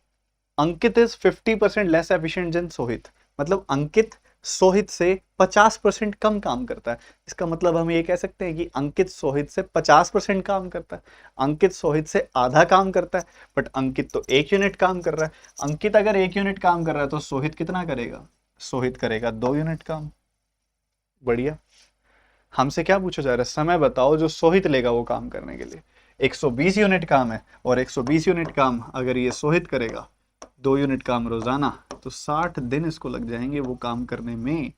Ankit is 50% less efficient than Sohit, मतलब अंकित सोहित से 50% कम काम करता है। इसका मतलब हम ये कह सकते हैं कि अंकित सोहित से 50% काम करता है, अंकित सोहित से आधा काम करता है। बट अंकित तो 1 यूनिट काम कर रहा है। अंकित अगर 1 यूनिट काम कर रहा है तो सोहित कितना करेगा, सोहित करेगा 2 यूनिट काम। बढ़िया। हमसे क्या पूछा जा रहा है, समय बताओ जो सोहित लेगा वो काम करने के लिए। 120 यूनिट काम है, और 120 यूनिट काम अगर ये सोहित करेगा 2 यूनिट काम रोजाना, तो 60 दिन इसको लग जाएंगे वो काम करने में।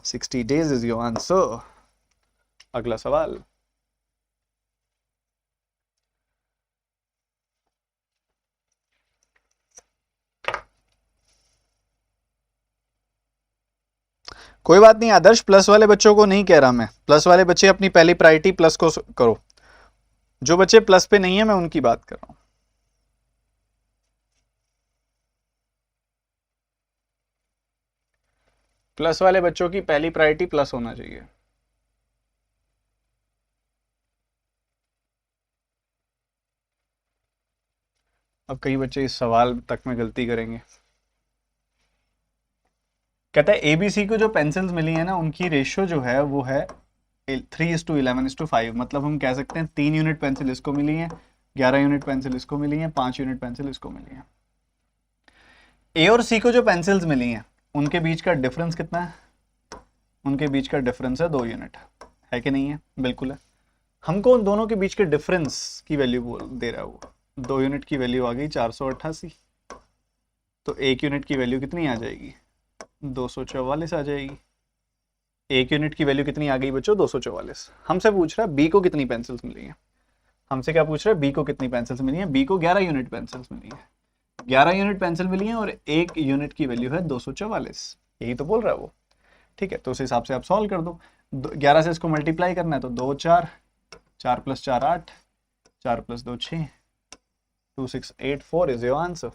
60 डेज इज योर आंसर। अगला सवाल। कोई बात नहीं आदर्श, प्लस वाले बच्चों को नहीं कह रहा मैं, प्लस वाले बच्चे अपनी पहली प्रायोरिटी प्लस को करो। जो बच्चे प्लस पे नहीं है मैं उनकी बात कर रहा हूं। प्लस वाले बच्चों की पहली प्रायोरिटी प्लस होना चाहिए। अब कई बच्चे इस सवाल तक में गलती करेंगे। कहता है एबीसी को जो पेंसिल्स मिली है ना उनकी रेशियो जो है वो है 3:11:5। मतलब हम कह सकते हैं 3 यूनिट पेंसिल इसको मिली है, 11 यूनिट पेंसिल इसको मिली है, 5 यूनिट पेंसिल इसको मिली है। ए और सी को जो पेंसिल्स मिली हैं उनके बीच का डिफरेंस कितना है, उनके बीच का डिफरेंस है 2 यूनिट। है कि नहीं है, बिल्कुल है। हमको उन दोनों के बीच के डिफरेंस की वैल्यू बोल दे रहा है वो। 2 यूनिट की वैल्यू आ गई 488, तो 1 यूनिट की वैल्यू कितनी आ जाएगी, 244 आ जाएगी। 1 यूनिट की वैल्यू कितनी आ गई बच्चों, 244। हमसे पूछ रहा है बी को कितनी पेंसिल्स मिली हैं। हमसे क्या पूछ रहा है, बी को कितनी पेंसिल्स मिली हैं। बी को 11 यूनिट पेंसिल्स मिली हैं, 11 यूनिट पेंसिल मिली हैं और 1 यूनिट की वैल्यू है 244। यही तो बोल रहा है वो। ठीक है, तो उस हिसाब से आप सॉल्व कर दो। 11 से इसको मल्टीप्लाई करना है तो 2 4, 4 + 4 8, 4 + 2 6, 2 6 8 4 इज योर आंसर।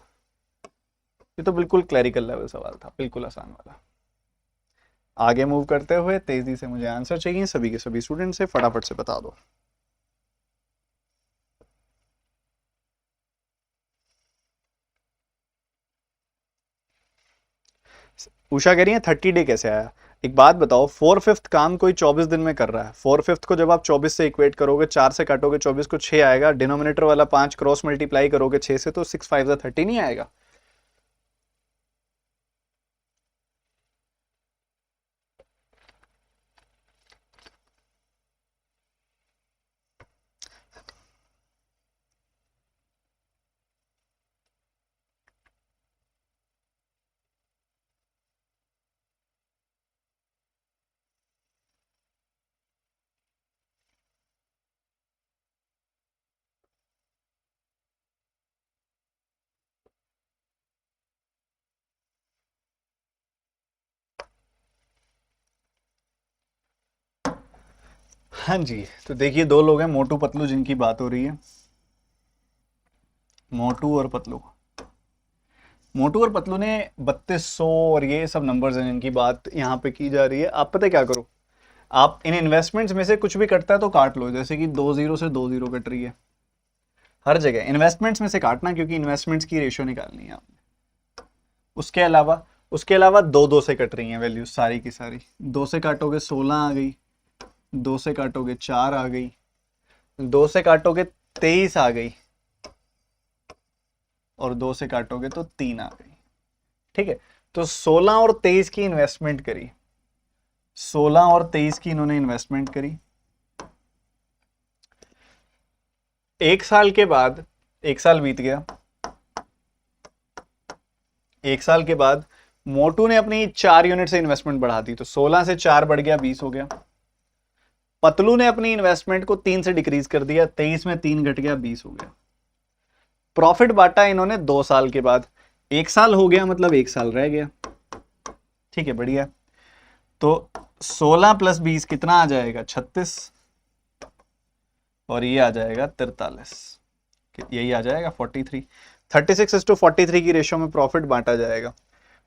ये तो बिल्कुल क्लैरिकल लेवल सवाल था, बिल्कुल आसान वाला। आगे मूव करते हुए तेजी से मुझे आंसर चाहिए सभी के सभी स्टूडेंट से, फटाफट से बता दो। उषा कह रही है 30 डे कैसे आया। एक बात बताओ, 4/5 काम कोई 24 दिन में कर रहा है। 4/5 को जब आप 24 से इक्वेट करोगे, 4 से काटोगे 24 को 6 आएगा, डिनोमिनेटर वाला 5 क्रॉस मल्टीप्लाई करोगे 6 से, तो 6 5 30 नहीं आएगा। हाँ जी, तो देखिए 2 लोग हैं, मोटू पतलू, जिनकी बात हो रही है। मोटू और पतलू, मोटू और पतलू ने 3200 और ये सब नंबर्स हैं जिनकी बात यहाँ पे की जा रही है। आप पता क्या करो, आप इन इन्वेस्टमेंट्स में से कुछ भी कटता है तो काट लो। जैसे कि 2 0 से 2 0 कट रही है हर जगह, इन्वेस्टमेंट्स में से काटना, क्योंकि इन्वेस्टमेंट्स की रेशियो निकालनी है आपने। उसके अलावा 2 2 से कट रही हैं वैल्यूज सारी की सारी। 2 से काटोगे 16 आ गई, 2 से काटोगे 4 आ गई, 2 से काटोगे 23 आ गई, और 2 से काटोगे तो 3 आ गई। ठीक है, तो 16 और 23 की इन्वेस्टमेंट करी, 16 और 23 की इन्होंने इन्वेस्टमेंट करी। एक साल के बाद, एक साल बीत गया, एक साल के बाद मोटू ने अपनी 4 यूनिट से इन्वेस्टमेंट बढ़ा दी, तो 16 से 4 बढ़ गया, 20 हो गया। पतलू ने अपनी इन्वेस्टमेंट को 3 से डिक्रीज कर दिया, 23 में 3 घट गया, 20 हो गया। प्रॉफिट बांटा इन्होंने 2 साल के बाद, 1 साल हो गया मतलब 1 साल रह गया। ठीक है, बढ़िया। तो 16 प्लस 20 कितना आ जाएगा, 36, और ये आ जाएगा 43, यही आ जाएगा 43। 36:43 की रेशियो में प्रॉफिट बांटा जाएगा।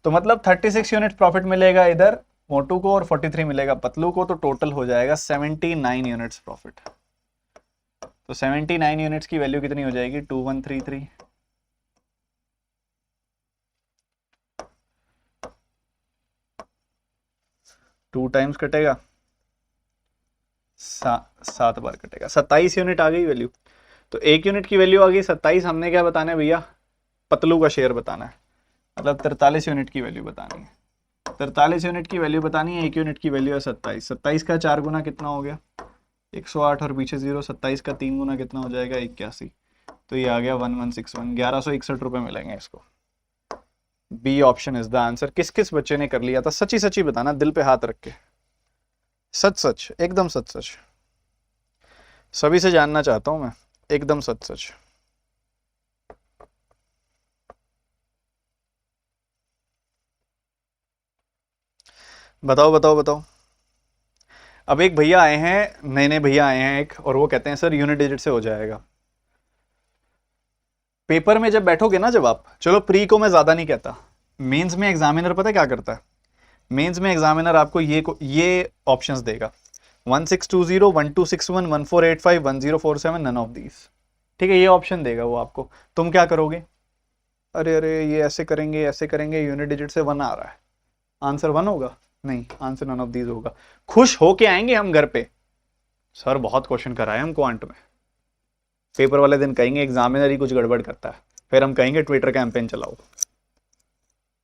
तो मतलब 36 यूनिट प्रॉफिट मिलेगा इधर मोटू को और 43 मिलेगा पतलू को, तो टोटल हो जाएगा 79 यूनिट्स प्रॉफिट। तो 79 यूनिट्स की वैल्यू कितनी हो जाएगी, 2133। 2 टाइम्स कटेगा, 7 बार कटेगा, 27 यूनिट आ गई वैल्यू। तो 1 यूनिट की वैल्यू आ गई 27, हमने क्या बताना है भैया, पतलू का शेयर बताना है, मतलब 43 यूनिट की वैल्यू बतानी है। 43 यूनिट की वैल्यू बतानी है, 1 यूनिट की वैल्यू है 27, 27 का 4 गुना कितना हो गया, 108, और पीछे 0, 27 का 3 गुना कितना हो जाएगा, 81। तो ये आ गया 1161, 1161 रुपए मिलेंगे इसको। B option is the answer. किस किस बच्चे ने कर लिया था, सच्ची सच्ची बताना, दिल पे हाथ रख के, सच सच, एकदम सच सच, सभी से जानना चाहता हूं मैं, एकदम सच सच। बताओ बताओ बताओ। अब एक भैया आए हैं, नए नए भैया आए हैं एक, और वो कहते हैं सर यूनिट डिजिट से हो जाएगा। पेपर में जब बैठोगे ना, जब आप, चलो प्री को मैं ज्यादा नहीं कहता, मेंस में एग्जामिनर पता है क्या करता है, मेंस में एग्जामिनर आपको ये ऑप्शंस देगा, 1620, 1261, 1485, 1047, नन ऑफ दीज। ठीक है, ये ऑप्शन देगा वो आपको। तुम क्या करोगे, अरे अरे ये ऐसे करेंगे, यूनिट डिजिट से 1 आ रहा है, आंसर 1 होगा, नहीं आंसर नन ऑफ दीज होगा। खुश होके आएंगे हम घर पे, सर बहुत क्वेश्चन कराए हम क्वांट में। पेपर वाले दिन कहेंगे एग्जामिनर ही कुछ गड़बड़ करता है, फिर हम कहेंगे ट्विटर कैंपेन चलाओ,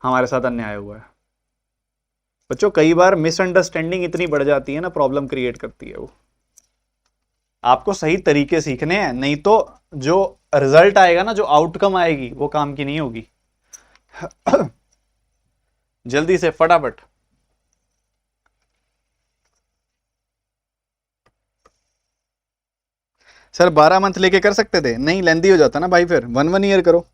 हमारे साथ अन्याय हुआ है। बच्चों कई बार मिसअंडरस्टैंडिंग इतनी बढ़ जाती है ना, प्रॉब्लम क्रिएट करती है वो। आपको सही तरीके सीखने हैं, नहीं तो जो रिजल्ट आएगा ना, जो आउटकम आएगी वो काम की नहीं होगी। जल्दी से फटाफट। सर 12 मंथ लेके कर सकते थे, नहीं लेंदी हो जाता ना भाई, फिर 1 ईयर करो।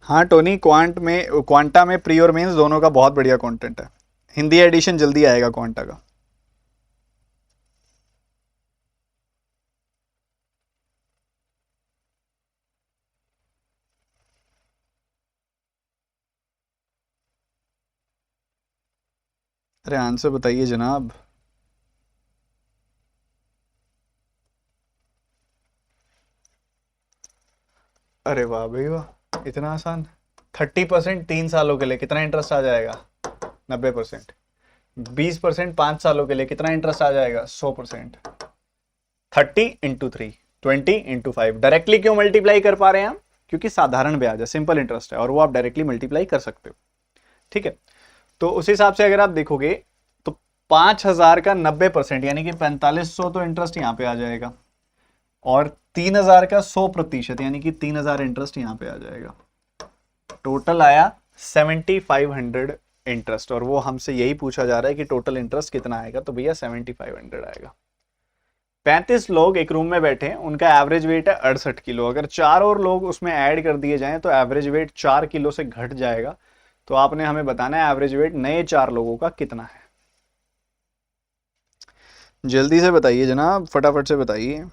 हाँ टोनी, क्वांटा में प्री और मेंस दोनों का बहुत बढ़िया कंटेंट है, हिंदी एडिशन जल्दी आएगा क्वांटा का। अरे आंसर बताइए जनाब। अरे वाह भाई वाह, इतना आसान। 30% 3 सालों के लिए कितना इंटरेस्ट आ जाएगा, 90%। 20% 5 सालों के लिए कितना इंटरेस्ट आ जाएगा, 100%। 30 × 3, 20 × 5। डायरेक्टली क्यों मल्टीप्लाई कर पा रहे हैं हम, क्योंकि साधारण ब्याज है, सिंपल इंटरेस्ट है, और वो आप डायरेक्टली मल्टीप्लाई कर सकते हो। ठीक है, तो उस हिसाब से अगर आप देखोगे तो 5,000 का 90% यानी कि 4500 तो इंटरेस्ट यहां पे आ जाएगा, और 3,000 का 100% यानी कि 3,000 इंटरेस्ट यहां पे आ जाएगा। टोटल आया 7,500 इंटरेस्ट, और वो हमसे यही पूछा जा रहा है कि टोटल इंटरेस्ट कितना आएगा, तो भैया 7,500 आएगा। 35 लोग एक रूम में बैठे हैं, उनका एवरेज वेट है 68 किलो। अगर 4 और लोग उसमें ऐड कर दिए जाएं तो एवरेज वेट 4 किलो से घट जाएगा। तो आपने हमें बताना है एवरेज वेट नए 4 लोगों का कितना है। जल्दी से बताइए जनाब, फटाफट से बताइए।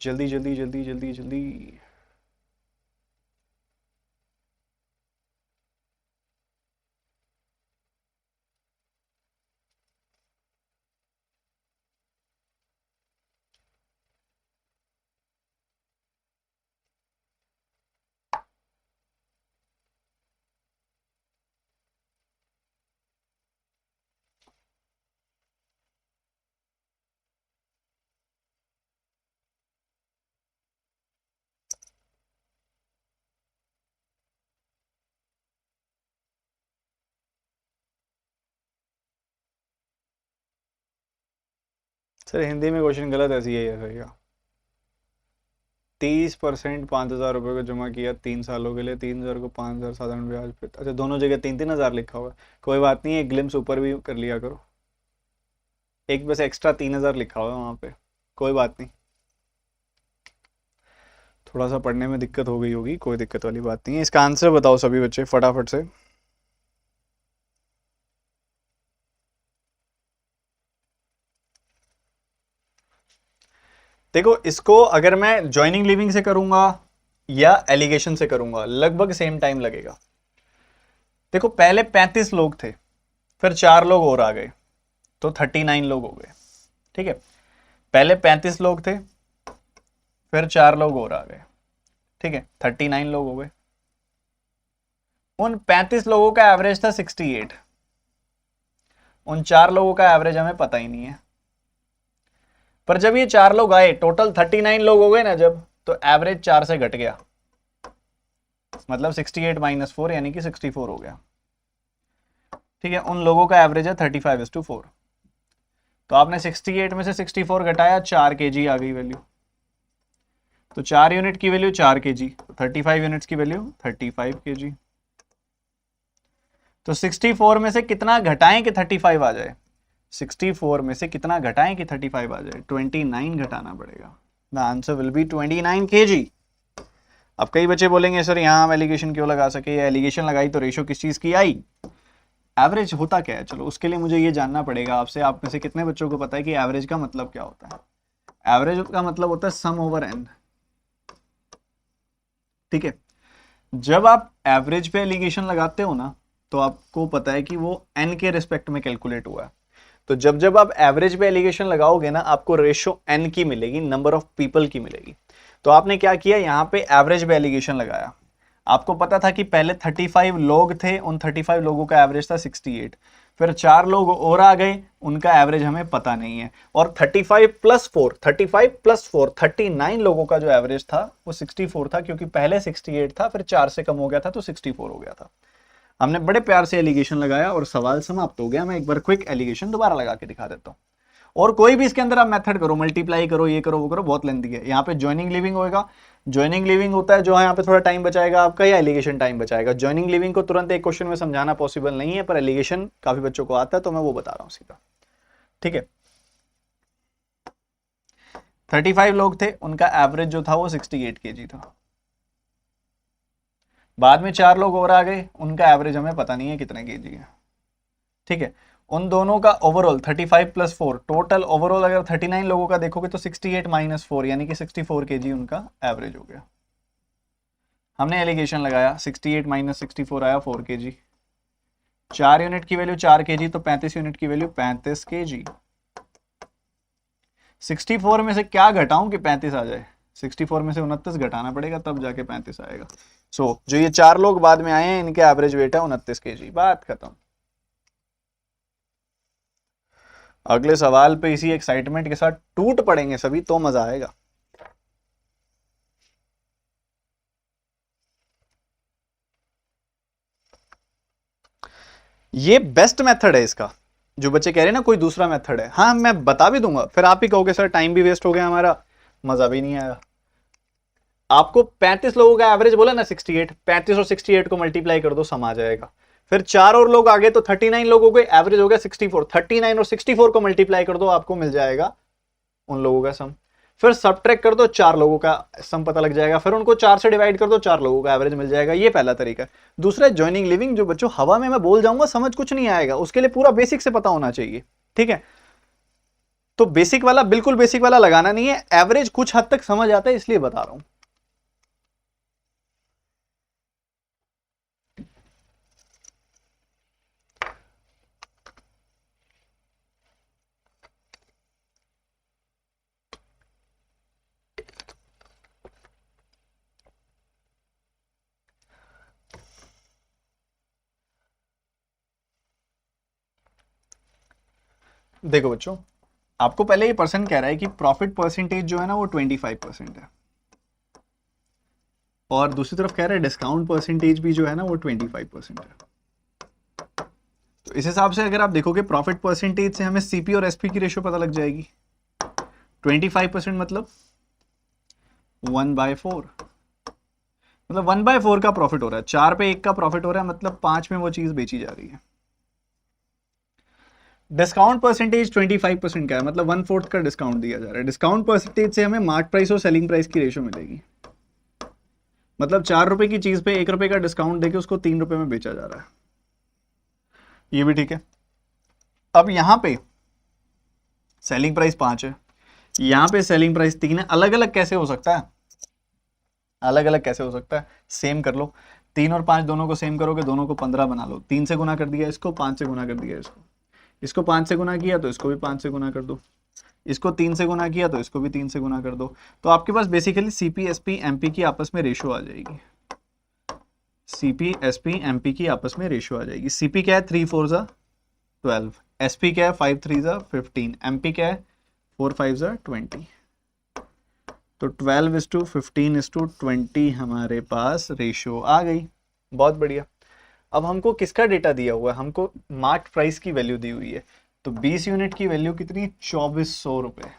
जल्दी जल्दी जल्दी जल्दी जल्दी। सर हिंदी में क्वेश्चन गलत ऐसी है सर क्या? 30% 5,000 रुपये को जमा किया 3 सालों के लिए, 3,000 को 5,000 साधारण ब्याज पे। अच्छा दोनों जगह 3-3 हज़ार लिखा हुआ है, कोई बात नहीं, एक ग्लिम्स ऊपर भी कर लिया करो, एक बस एक्स्ट्रा 3,000 लिखा हुआ है वहाँ पे, कोई बात नहीं। थोड़ा सा पढ़ने में दिक्कत हो गई होगी, कोई दिक्कत वाली बात नहीं है। इसका आंसर बताओ सभी बच्चे फटाफट से। देखो इसको अगर मैं ज्वाइनिंग लिविंग से करूंगा या एलिगेशन से करूंगा लगभग सेम टाइम लगेगा। देखो पहले 35 लोग थे, फिर 4 लोग और आ गए तो 39 लोग हो गए, ठीक है। पहले 35 लोग थे, फिर 4 लोग और आ गए, ठीक है, 39 लोग हो गए। उन 35 लोगों का एवरेज था 68, उन 4 लोगों का एवरेज हमें पता ही नहीं है। पर जब ये 4 लोग आए, टोटल 39 लोग हो गए ना जब, तो एवरेज 4 से घट गया, मतलब 68 - 4 यानी कि 64 हो गया, ठीक है। उन लोगों का एवरेज है 35:4। तो आपने 68 में से 64 घटाया, 4 kg आ गई वैल्यू, तो 4 यूनिट की वैल्यू 4 kg, तो 35 यूनिट्स की वैल्यू 35 kg। तो 64 में से कितना घटाएं कि 35 आ जाए? 64 में से कितना घटाएं कि 35 आ जाए? 29 घटाना पड़ेगा। The answer will be 29 kg। अब कई बच्चे बोलेंगे सर यहाँ हम एलिगेशन क्यों लगा सके, या एलिगेशन लगाई तो रेशो किस चीज की आई? एवरेज होता क्या है? चलो उसके लिए मुझे ये जानना पड़ेगा आपसे, आप में से कितने बच्चों को पता है कि एवरेज का मतलब क्या होता है? एवरेज का मतलब होता है सम ओवर एन, ठीक है। जब आप एवरेज पे एलिगेशन लगाते हो ना, तो आपको पता है कि वो एन के रिस्पेक्ट में कैलकुलेट हुआ है। तो जब जब आप एवरेज पे एलिगेशन लगाओगे ना, आपको रेशो एन की मिलेगी, नंबर ऑफ पीपल की मिलेगी। तो आपने क्या किया, यहाँ पे एवरेज पे एलिगेशन लगाया। आपको पता था कि पहले 35 लोग थे, उन 35 लोगों का एवरेज था 68, फिर 4 लोग और आ गए, उनका एवरेज हमें पता नहीं है। और 35 + 4 39 लोगों का जो एवरेज था वो 64 था, क्योंकि पहले 68 था, फिर 4 से कम हो गया था तो 64 हो गया था। हमने बड़े प्यार से एलिगेशन लगाया और सवाल समाप्त हो गया। मैं एक बार क्विक एलिगेशन दोबारा लगा के दिखा देता हूँ। और कोई भी इसके अंदर आप मेथड करो, मल्टीप्लाई करो, ये करो वो करो, बहुत लेंथी है। यहाँ पे ज्वाइनिंग लिविंग होगा, ज्वाइनिंग लिविंग होता है जो है यहाँ पे थोड़ा टाइम बचाएगा आपका, या एलिगेशन टाइम बचाएगा। ज्वाइनिंग लिविंग को तुरंत एक क्वेश्चन में समझाना पॉसिबल नहीं है, पर एलिगेशन काफी बच्चों को आता है, तो मैं वो बता रहा हूँ सीधा, ठीक है। 35 लोग थे, उनका एवरेज जो था वो 68 kg था। बाद में 4 लोग और आ गए, उनका एवरेज हमें पता नहीं है कितने kg है, ठीक है। उन दोनों का ओवरऑल 35 + 4, टोटल ओवरऑल अगर 39 लोगों का देखोगे तो 68 - 4 यानी कि 64 kg उनका एवरेज हो गया। हमने एलिगेशन लगाया, 68 - 64 आया 4 kg, 4 यूनिट की वैल्यू 4 kg, तो 35 यूनिट की वैल्यू 35 kg। 64 में से क्या घटाऊं कि 35 आ जाए? 64 में से 29 घटाना पड़ेगा, तब जाके 35 आएगा। सो जो ये 4 लोग बाद में आए हैं, इनके एवरेज वेट है 29 kg। बात खत्म। अगले सवाल पे इसी एक्साइटमेंट के साथ टूट पड़ेंगे सभी, तो मजा आएगा। ये बेस्ट मेथड है इसका। जो बच्चे कह रहे हैं ना कोई दूसरा मेथड है, हाँ मैं बता भी दूंगा, फिर आप ही कहोगे सर टाइम भी वेस्ट हो गया हमारा, मजा भी नहीं आया। आपको 35 लोगों का एवरेज बोला ना 68, 35 और 68 को मल्टीप्लाई कर दो, सम आ जाएगा। फिर 4 और लोग आगे तो 39 लोगों को एवरेज हो गया 64, 39 और 64 को मल्टीप्लाई कर दो, आपको मिल जाएगा उन लोगों का सम। फिर सब्ट्रैक्ट कर दो, 4 लोगों का सम पता लग जाएगा, फिर उनको 4 से डिवाइड कर दो, 4 लोगों का एवरेज मिल जाएगा। ये पहला तरीका है। दूसरा ज्वाइनिंग लिविंग, जो बच्चों हवा में मैं बोल जाऊंगा समझ कुछ नहीं आएगा, उसके लिए पूरा बेसिक से पता होना चाहिए, ठीक है। तो बेसिक वाला, बिल्कुल बेसिक वाला लगाना नहीं है, एवरेज कुछ हद तक समझ आता है इसलिए बता रहा हूं। देखो बच्चों, आपको पहले ये पर्सन कह रहा है कि प्रॉफिट परसेंटेज जो है ना वो 25% है, और दूसरी तरफ कह रहा है डिस्काउंट परसेंटेज भी जो है ना वो 25% है। तो इस हिसाब से अगर आप देखोगे प्रॉफिट परसेंटेज से हमें सीपी और एसपी की रेशियो पता लग जाएगी। 25% मतलब 1/4, मतलब 1/4 का प्रॉफिट हो रहा है, 4 पे 1 का प्रॉफिट हो रहा है, मतलब 5 में वो चीज बेची जा रही है। डिस्काउंट परसेंटेज 25% का है, मतलब 1/4 का डिस्काउंट दिया जा रहा है। डिस्काउंट परसेंटेज से हमें मार्क प्राइस और सेलिंग प्राइस की रेशियो मिलेगी, मतलब 4 रुपए की चीज पे 1 रुपए का डिस्काउंट देके उसको 3 रुपए में बेचा जा रहा है। ये भी ठीक है। अब यहां पे सेलिंग प्राइस 5 है, यहां पे सेलिंग प्राइस 3 है। अलग अलग कैसे हो सकता है, अलग अलग कैसे हो सकता है, सेम कर लो। 3 और 5 दोनों को सेम करोगे, दोनों को 15 बना लो। 3 से गुना कर दिया इसको, 5 से गुना कर दिया इसको, इसको 5 से गुना किया तो इसको भी 5 से गुना कर दो, इसको 3 से गुना किया तो इसको भी 3 से गुना कर दो। तो आपके पास बेसिकली सीपी एसपी एमपी की आपस में रेशियो आ जाएगी। सीपी एसपी एमपी की आपस में रेशियो आ जाएगी। सीपी क्या है, 3 4 जा 12, एसपी क्या है, 5 3 जा 15, एमपी क्या है, 4 5 जा 20। तो 12:15:20 हमारे पास रेशियो आ गई। बहुत बढ़िया। अब हमको किसका डेटा दिया हुआ है, हमको मार्क प्राइस की वैल्यू दी हुई है। तो 20 यूनिट की वैल्यू कितनी, 2400 रुपए।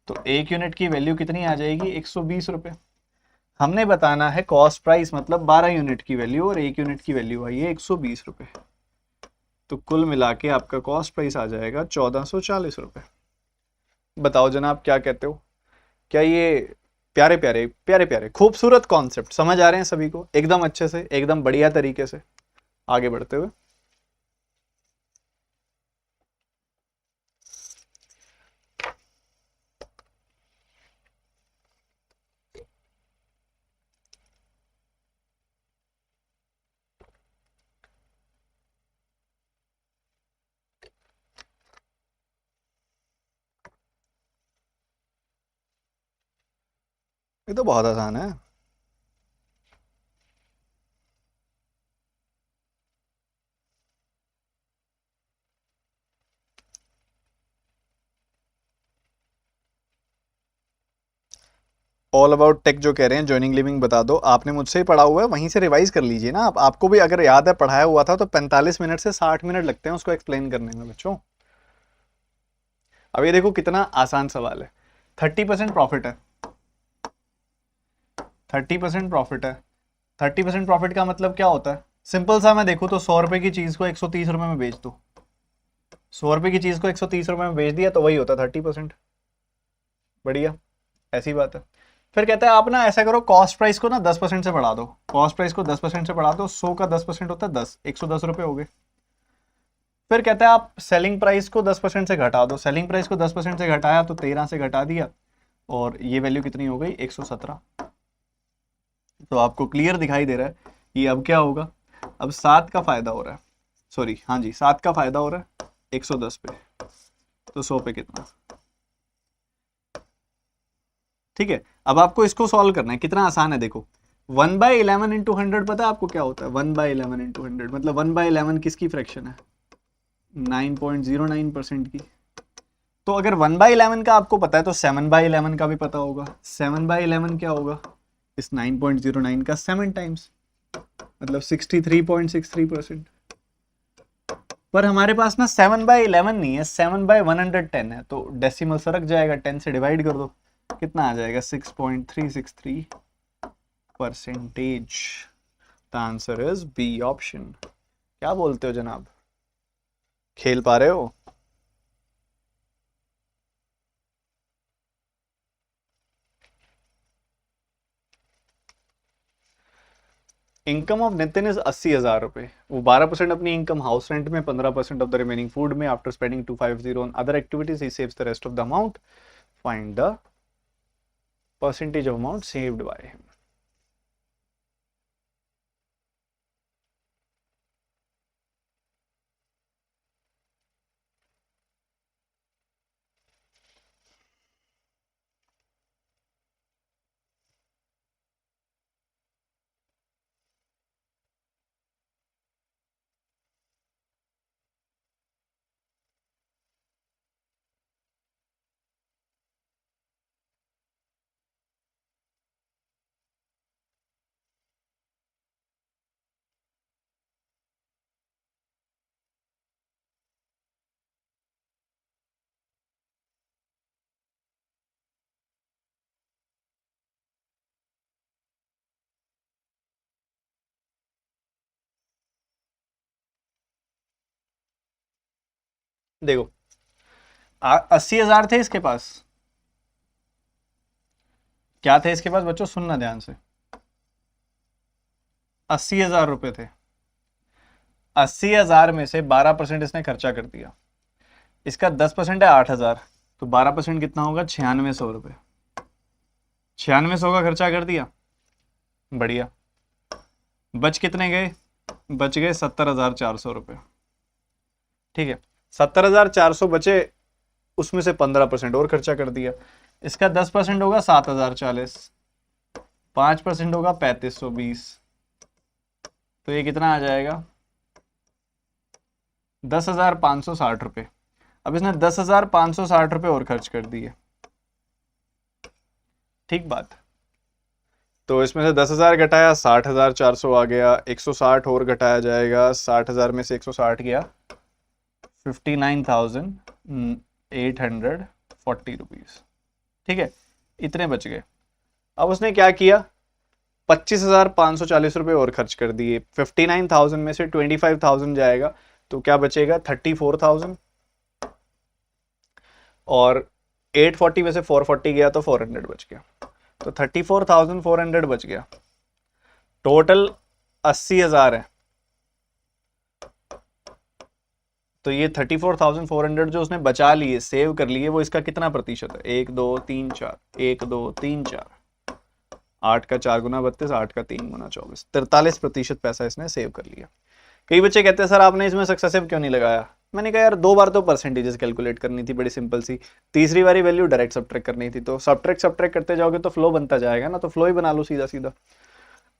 तो 1 यूनिट की वैल्यू कितनी आ जाएगी, 120 रुपए। हमने बताना है कॉस्ट प्राइस, मतलब 12 यूनिट की वैल्यू, और 1 यूनिट की वैल्यू आई है 120 रुपए। तो कुल मिला के आपका कॉस्ट प्राइस आ जाएगा 1440 रुपए। बताओ जनाब क्या कहते हो, क्या ये प्यारे प्यारे प्यारे प्यारे खूबसूरत कॉन्सेप्ट समझ आ रहे हैं सभी को, एकदम अच्छे से, एकदम बढ़िया तरीके से आगे बढ़ते हुए। ये तो बहुत आसान है। ऑल अबाउट टेक जो कह रहे हैं, ज्वाइनिंग लिविंग बता दो, आपने मुझसे ही पढ़ा हुआ है, वहीं से रिवाइज कर लीजिए ना आप। आपको भी अगर याद है पढ़ाया हुआ था, तो 45 मिनट से 60 मिनट लगते हैं उसको एक्सप्लेन करने में बच्चों। अब ये देखो कितना आसान सवाल है। 30% प्रॉफिट है, 30% प्रॉफिट है। 30% प्रॉफिट का मतलब क्या होता है, सिंपल सा मैं देखूँ तो 100 रुपए की चीज को 130 रुपए में बेच दो, 100 रुपए की चीज को 130 रुपए में बेच दिया तो वही होता है 30%। बढ़िया, ऐसी बात है। फिर कहता है आप ना ऐसा करो, कॉस्ट प्राइस को ना 10% से बढ़ा दो, कॉस्ट प्राइस को 10% से बढ़ा दो, 100 का 10% होता है 10, 110 रुपए हो गए। फिर कहता है आप सेलिंग प्राइस को 10% से घटा दो, सेलिंग प्राइस को 10% से घटाया तो 13 से घटा दिया, और ये वैल्यू कितनी हो गई, 117। तो आपको क्लियर दिखाई दे रहा है कि अब क्या होगा, अब 7 का फायदा हो रहा है, सॉरी हाँ जी 7 का फायदा हो रहा है 110 पे, तो 100 पे कितना। ठीक है, अब आपको इसको सॉल्व करना है, कितना आसान है देखो। 1/11 इंटू 100 पता है आपको क्या होता है, 1/11 इंटू 100 मतलब 1/11 किसकी फ्रैक्शन है, 9.09% की। तो अगर 1/11 का आपको पता है तो 7/11 का भी पता होगा। 7/11 क्या होगा, इस 9.09 का 7 टाइम्स, मतलब 63.63%। पर हमारे पास ना 7/11 नहीं है, 7/110 है, तो डेसिमल सरक जाएगा, 10 से डिवाइड कर दो, कितना आ जाएगा 6.363%। The answer is B option. क्या बोलते हो जनाब, खेल पा रहे हो। इनकम ऑफ नितिन इज 80,000 रुपए। वो 12% अपनी इनकम हाउस रेंट में, 15% ऑफ द रिमेनिंग फूड में। After spending 250 on other activities he saves the rest of the amount. Find the percentage of amount saved by him. देखो 80,000 थे इसके पास। क्या थे इसके पास बच्चों, सुनना ध्यान से। 80,000 रुपए थे। 80,000 में से 12% इसने खर्चा कर दिया। इसका 10% है 8,000, तो 12% कितना होगा, 9600 रुपये। 9600 का खर्चा कर दिया, बढ़िया। बच कितने गए, बच गए 70,400 रुपये। ठीक है, 70,400 बचे, उसमें से 15% और खर्चा कर दिया। इसका 10% होगा 7,040, 5% होगा 3,520, तो ये कितना आ जाएगा, 10,560 रुपये। अब इसने 10,560 रुपये और खर्च कर दिए, ठीक बात। तो इसमें से 10,000 घटाया, 60,400 आ गया। 160 और घटाया जाएगा, 60,000 में से 160 गया, 59,840 रुपीज। ठीक है, इतने बच गए। अब उसने क्या किया, 25,540 रुपये और खर्च कर दिए। 59,000 में से 25,000 जाएगा, तो क्या बचेगा, 34,000। और 840 में से 440 गया, तो 400 बच गया। तो 34,400 बच गया। टोटल 80,000 है, तो ये 34,400 जो उसने बचा लिए, सेव कर लिए, वो इसका कितना प्रतिशत है, 1 2 3 4, 1 2 3 4, 8 का 4 गुना 32, 8 का 3 गुना 24, 43% पैसा इसने सेव कर लिया। कई बच्चे कहते हैं सर आपने इसमें सक्सेसिव क्यों नहीं लगाया। मैंने कहा यार 2 बार तो परसेंटेजेस कैलकुलेट करनी थी, बड़ी सिंपल सी। तीसरी बारी वैल्यू डायरेक्ट सब्ट्रैक्ट करनी थी, तो सब्ट्रैक्ट करते जाओगे तो फ्लो बनता जाएगा ना, तो फ्लो ही बना लो सीधा सीधा।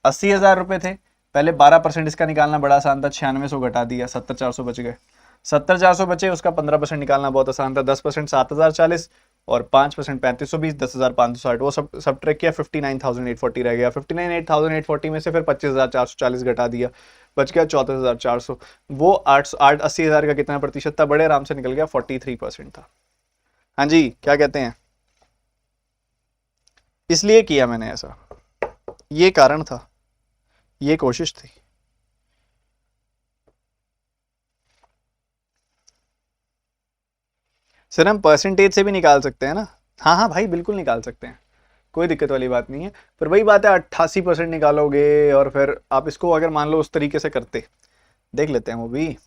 80,000 रुपए थे, पहले 12% इसका निकालना बड़ा आसान था, 9600 घटा दिया, 70,400 बच गए। 70,400 बचे, उसका 15% निकालना बहुत आसान था, 10% 7,040 और 5% 3,520, 10,560, वो सब ट्रैक किया, 59,840 रह गया। 59,840 में से फिर 25,440 घटा दिया, बच गया 34,400। वो 80,000 का कितना प्रतिशत था, बड़े आराम से निकल गया, 43% था। हाँ जी, क्या कहते हैं, इसलिए किया मैंने ऐसा, ये कारण था, ये कोशिश थी। सर हम परसेंटेज से भी निकाल सकते हैं ना। हाँ हाँ भाई, बिल्कुल निकाल सकते हैं, कोई दिक्कत वाली बात नहीं है। पर वही बात है, 88% निकालोगे, और फिर आप इसको अगर मान लो उस तरीके से करते, देख लेते हैं वो भी।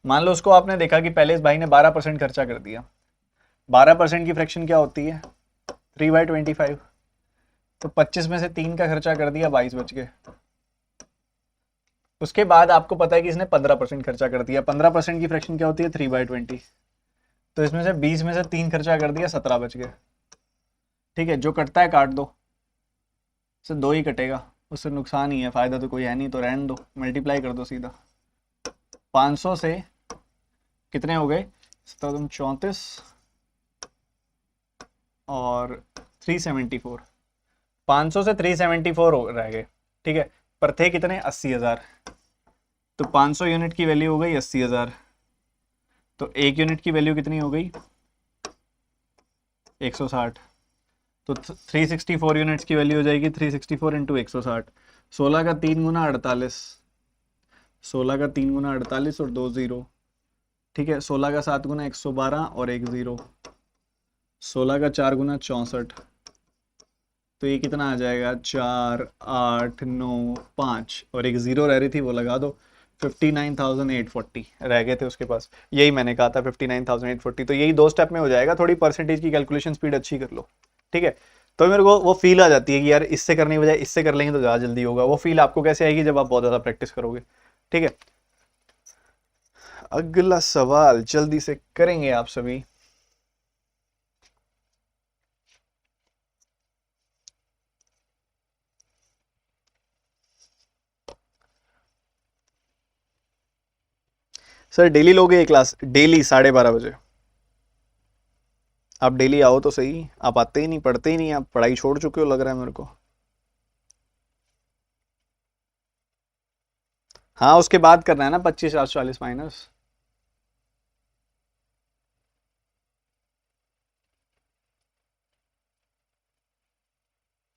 मान लो उसको आपने देखा कि पहले इस भाई ने 12% खर्चा कर दिया। 12% की फ्रैक्शन क्या होती है, 3/25। तो 25 में से 3 का खर्चा कर दिया, 22 बच गए। उसके बाद आपको पता है कि इसने 15% खर्चा कर दिया। 15% की फ्रैक्शन क्या होती है, 3/20। तो इसमें से 20 में से 3 खर्चा कर दिया, 17 बच गए। ठीक है, जो कटता है काट दो, से 2 ही कटेगा, उससे नुकसान ही है, फायदा तो कोई है नहीं, तो रहने दो, मल्टीप्लाई कर दो सीधा। 500 से कितने हो गए, 34 और 374, 500 से 374 रह गए। ठीक है, पर थे कितने, 80,000। तो 500 यूनिट की वैल्यू हो गई 80,000, तो 1 यूनिट की वैल्यू कितनी हो गई, 160। तो 364 यूनिट्स की वैल्यू हो जाएगी 364 इंटू 160। 16 का 3 गुना 48, 16 का 3 गुना 48 और 2 जीरो। ठीक है, 16 का 7 गुना 112 और 1 जीरो। 16 का 4 गुना 64, तो ये कितना आ जाएगा, 4, 8, 9, 5 और एक जीरो रह रही थी वो लगा दो, 59,840 रह गए थे उसके पास। यही मैंने कहा था 59,840। तो यही 2 स्टेप में हो जाएगा, थोड़ी परसेंटेज की कैलकुलेशन स्पीड अच्छी कर लो, ठीक है। तो मेरे को वो फील आ जाती है कि यार इससे करने की बजाय इससे कर लेंगे तो ज़्यादा जल्दी होगा। वो फील आपको कैसे आएगी, जब आप बहुत ज़्यादा प्रैक्टिस करोगे, ठीक है। अगला सवाल जल्दी से करेंगे आप सभी। सर डेली लोगे ये क्लास, डेली 12:30 बजे? आप डेली आओ तो सही, आप आते ही नहीं, पढ़ते ही नहीं, आप पढ़ाई छोड़ चुके हो लग रहा है मेरे को। हाँ उसके बाद करना है ना, 25, 40 माइनस।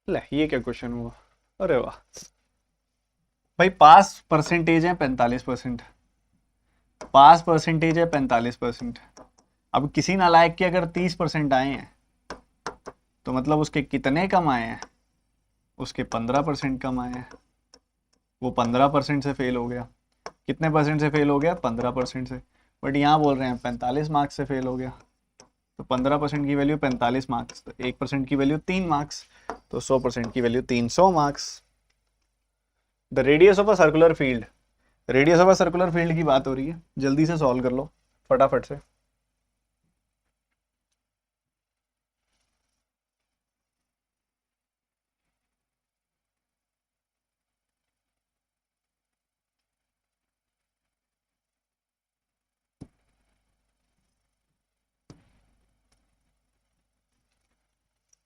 ले ये क्या क्वेश्चन हुआ, अरे वाह। भाई पास परसेंटेज है 45%, पास परसेंटेज है 45%। अब किसी नालायक के अगर 30% आए हैं तो मतलब उसके कितने कम आए हैं, उसके 15% कम आए हैं। वो 15% से फेल हो गया। कितने परसेंट से फेल हो गया, 15% से। बट यहाँ बोल रहे हैं 45 मार्क्स से फेल हो गया। तो 15% की वैल्यू 45 मार्क्स, तो 1% की वैल्यू 3 मार्क्स, तो 100% की value 300 marks. The radius of a circular field, radius of a circular field की बात हो रही है, जल्दी से सॉल्व कर लो फटाफट से।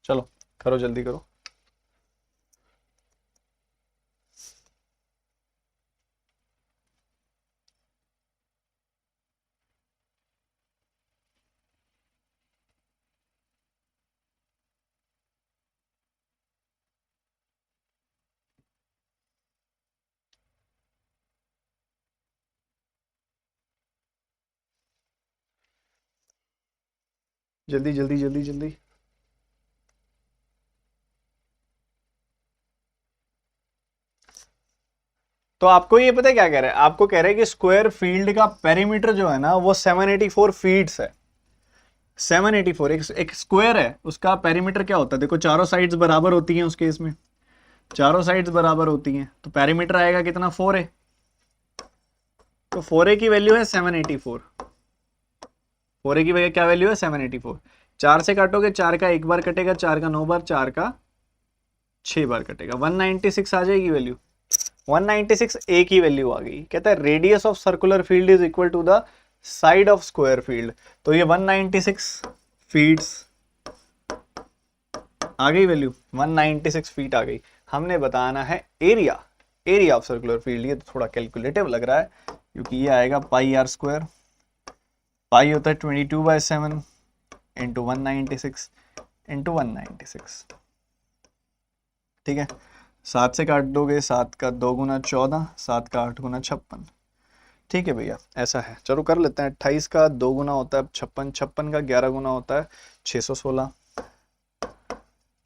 चलो करो, जल्दी करो। जल्दी जल्दी जल्दी जल्दी। तो आपको ये पता है क्या कह रहा है, आपको कह रहा है कि स्क्वायर फील्ड का पेरीमीटर जो है ना वो 784 फीट्स है। 784 एक स्क्वायर है, उसका पेरीमीटर क्या होता है, देखो चारों साइड्स बराबर होती हैं उस केस में, चारों साइड्स बराबर होती हैं तो पेरीमीटर आएगा कितना, 4a। तो 4a की वैल्यू है 784। 4a की वैल्यू क्या वैल्यू है, 784। 4 से काटोगे, 4 का एक बार कटेगा, 4 का 9 बार, 4 का 6 बार कटेगा, 196 आ जाएगी वैल्यू। 196 ए की वैल्यू आ गई। कहता है radius of circular field is equal to the side of square field. तो ये 196 फीट्स आ गई वैल्यू, 196 फीट आ गई। हमने बताना है area, area of circular field. ये तो थोड़ा कैलकुलेटिव लग रहा है क्योंकि ये आएगा पाई आर स्क्वायर। पाई होता है 22/7 इंटू 196 इंटू 196, ठीक है। 7 से काट दोगे, 7 का 2 गुना 14, 7 का 8 गुना 56, ठीक है भैया ऐसा है। चलो कर लेते हैं। 28 का 2 गुना होता है 56, 56 का 11 गुना होता है 616।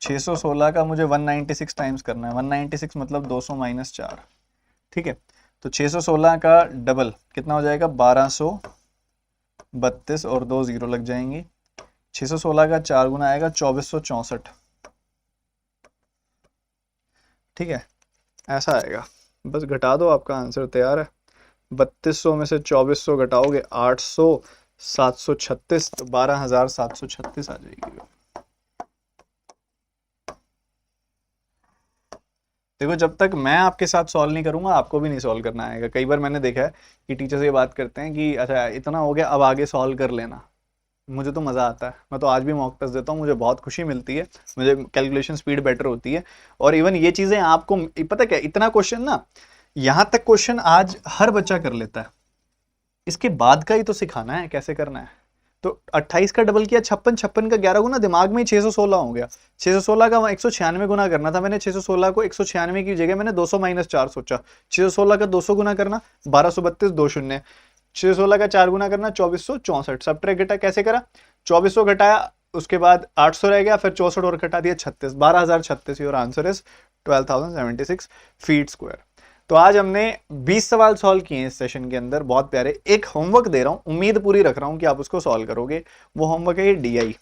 616 का मुझे 196 टाइम्स करना है, 196 मतलब 200 माइनस 4, ठीक है। तो 616 का डबल कितना हो जाएगा, 1232 और 2 जीरो लग जाएंगी। 616 का 4 गुना आएगा 2464, ठीक है ऐसा आएगा। बस घटा दो, आपका आंसर तैयार है। 3200 में से 2400 घटाओगे 800, 736, तो 12,736 आ जाएगी। देखो जब तक मैं आपके साथ सॉल्व नहीं करूंगा आपको भी नहीं सॉल्व करना आएगा। कई बार मैंने देखा है कि टीचर्स ये बात करते हैं कि अच्छा इतना हो गया अब आगे सॉल्व कर लेना। मुझे तो मज़ा आता है, मैं तो आज भी मॉक टेस्ट देता हूँ, मुझे बहुत खुशी मिलती है, मुझे कैलकुलेशन स्पीड बेटर होती है। और इवन ये चीज़ें आपको पता क्या, इतना क्वेश्चन ना, यहाँ तक क्वेश्चन आज हर बच्चा कर लेता है, इसके बाद का ही तो सिखाना है कैसे करना है। तो 28 का डबल किया 56, 56 का 11 गुना, दिमाग में ही 616 हो गया। 616 का 196 गुना करना था मैंने, 616 को 196 की जगह मैंने 200 माइनस 4 सोचा। 616 का 200 गुना करना 1232, 2 शून्य। 616 का 4 गुना करना 2464। सब ट्रैक घटा कैसे करा, 2400 घटाया उसके बाद 800 रह गया, फिर 64 और घटा दिया 36, 12,036। Your answer is 12,076 feet square. तो आज हमने 20 सवाल सॉल्व किए हैं इस सेशन के अंदर, बहुत प्यारे। एक होमवर्क दे रहा हूं, उम्मीद पूरी रख रहा हूं कि आप उसको सॉल्व करोगे। वो होमवर्क है ये DI,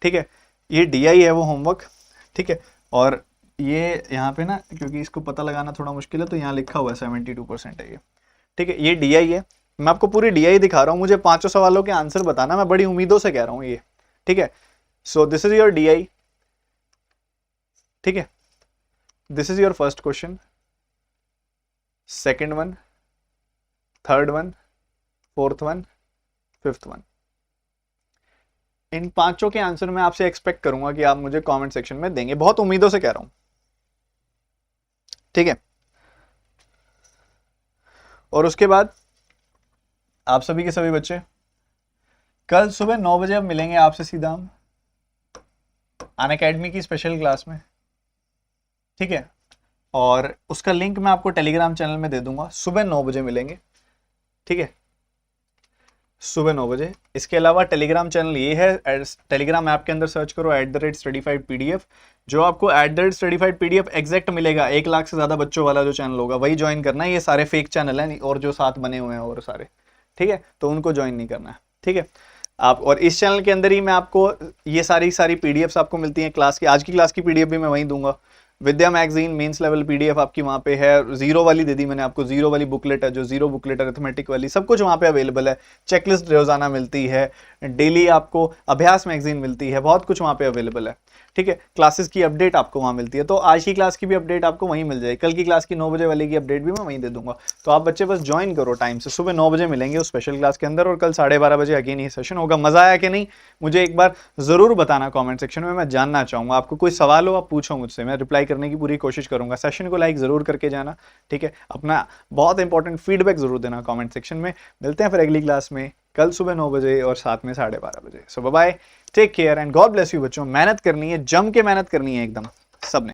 ठीक है, ये DI है वो होमवर्क, ठीक है। और ये यहाँ पे ना, क्योंकि इसको पता लगाना थोड़ा मुश्किल है, तो यहाँ लिखा हुआ है 72% है ये, ठीक है। ये DI है, मैं आपको पूरी DI दिखा रहा हूँ, मुझे 5 सवालों के आंसर बताना, मैं बड़ी उम्मीदों से कह रहा हूँ ये, ठीक है। So this is your DI, ठीक है। This is your first question, second one, third one, fourth one, fifth one. इन 5 के आंसर मैं आपसे एक्सपेक्ट करूंगा कि आप मुझे कमेंट सेक्शन में देंगे, बहुत उम्मीदों से कह रहा हूं, ठीक है। और उसके बाद आप सभी के सभी बच्चे कल सुबह 9 बजे अब मिलेंगे आपसे सीधा हम अनअकैडमी की स्पेशल क्लास में, ठीक है। और उसका लिंक मैं आपको टेलीग्राम चैनल में दे दूंगा। सुबह 9 बजे मिलेंगे, ठीक है, सुबह 9 बजे। इसके अलावा टेलीग्राम चैनल ये है, टेलीग्राम ऐप के अंदर सर्च करो @studyfiedpdf, जो आपको @studyfiedpdf एग्जैक्ट मिलेगा। 1 लाख से ज़्यादा बच्चों वाला जो चैनल होगा वही ज्वाइन करना है। ये सारे फेक चैनल हैं और जो साथ बने हुए हैं और सारे, ठीक है, तो उनको ज्वाइन नहीं करना है, ठीक है आप। और इस चैनल के अंदर ही मैं आपको ये सारी PDFs आपको मिलती हैं क्लास की। आज की क्लास की PDF भी मैं वहीं दूंगा। विद्या मैगजीन मेंस लेवल PDF आपकी वहाँ पे है, जीरो वाली दे दी मैंने आपको, जीरो वाली बुकलेट है, जो जीरो बुकलेट अरिथमेटिक वाली, सब कुछ वहाँ पे अवेलेबल है। चेकलिस्ट रोजाना मिलती है, डेली आपको अभ्यास मैगजीन मिलती है, बहुत कुछ वहाँ पे अवेलेबल है, ठीक है। क्लासेस की अपडेट आपको वहाँ मिलती है, तो आज की क्लास की भी अपडेट आपको वहीं मिल जाएगी। कल की क्लास की 9 बजे वाली की अपडेट भी मैं वहीं दे दूंगा। तो आप बच्चे बस ज्वाइन करो टाइम से, सुबह 9 बजे मिलेंगे उस स्पेशल क्लास के अंदर। और कल 12:30 बजे अगेन ये सेशन होगा। मजा आया कि नहीं मुझे एक बार जरूर बताना कमेंट सेक्शन में, मैं जानना चाहूंगा। आपको कोई सवाल हो आप पूछो मुझसे, मैं रिप्लाई करने की पूरी कोशिश करूंगा। सेशन को लाइक जरूर करके जाना, ठीक है। अपना बहुत इंपॉर्टेंट फीडबैक जरूर देना कमेंट सेक्शन में। मिलते हैं फिर अगली क्लास में कल सुबह 9 बजे और साथ में 12:30 बजे। So bye bye, take care and God bless you बच्चों। मेहनत करनी है, जम के मेहनत करनी है एकदम सबने।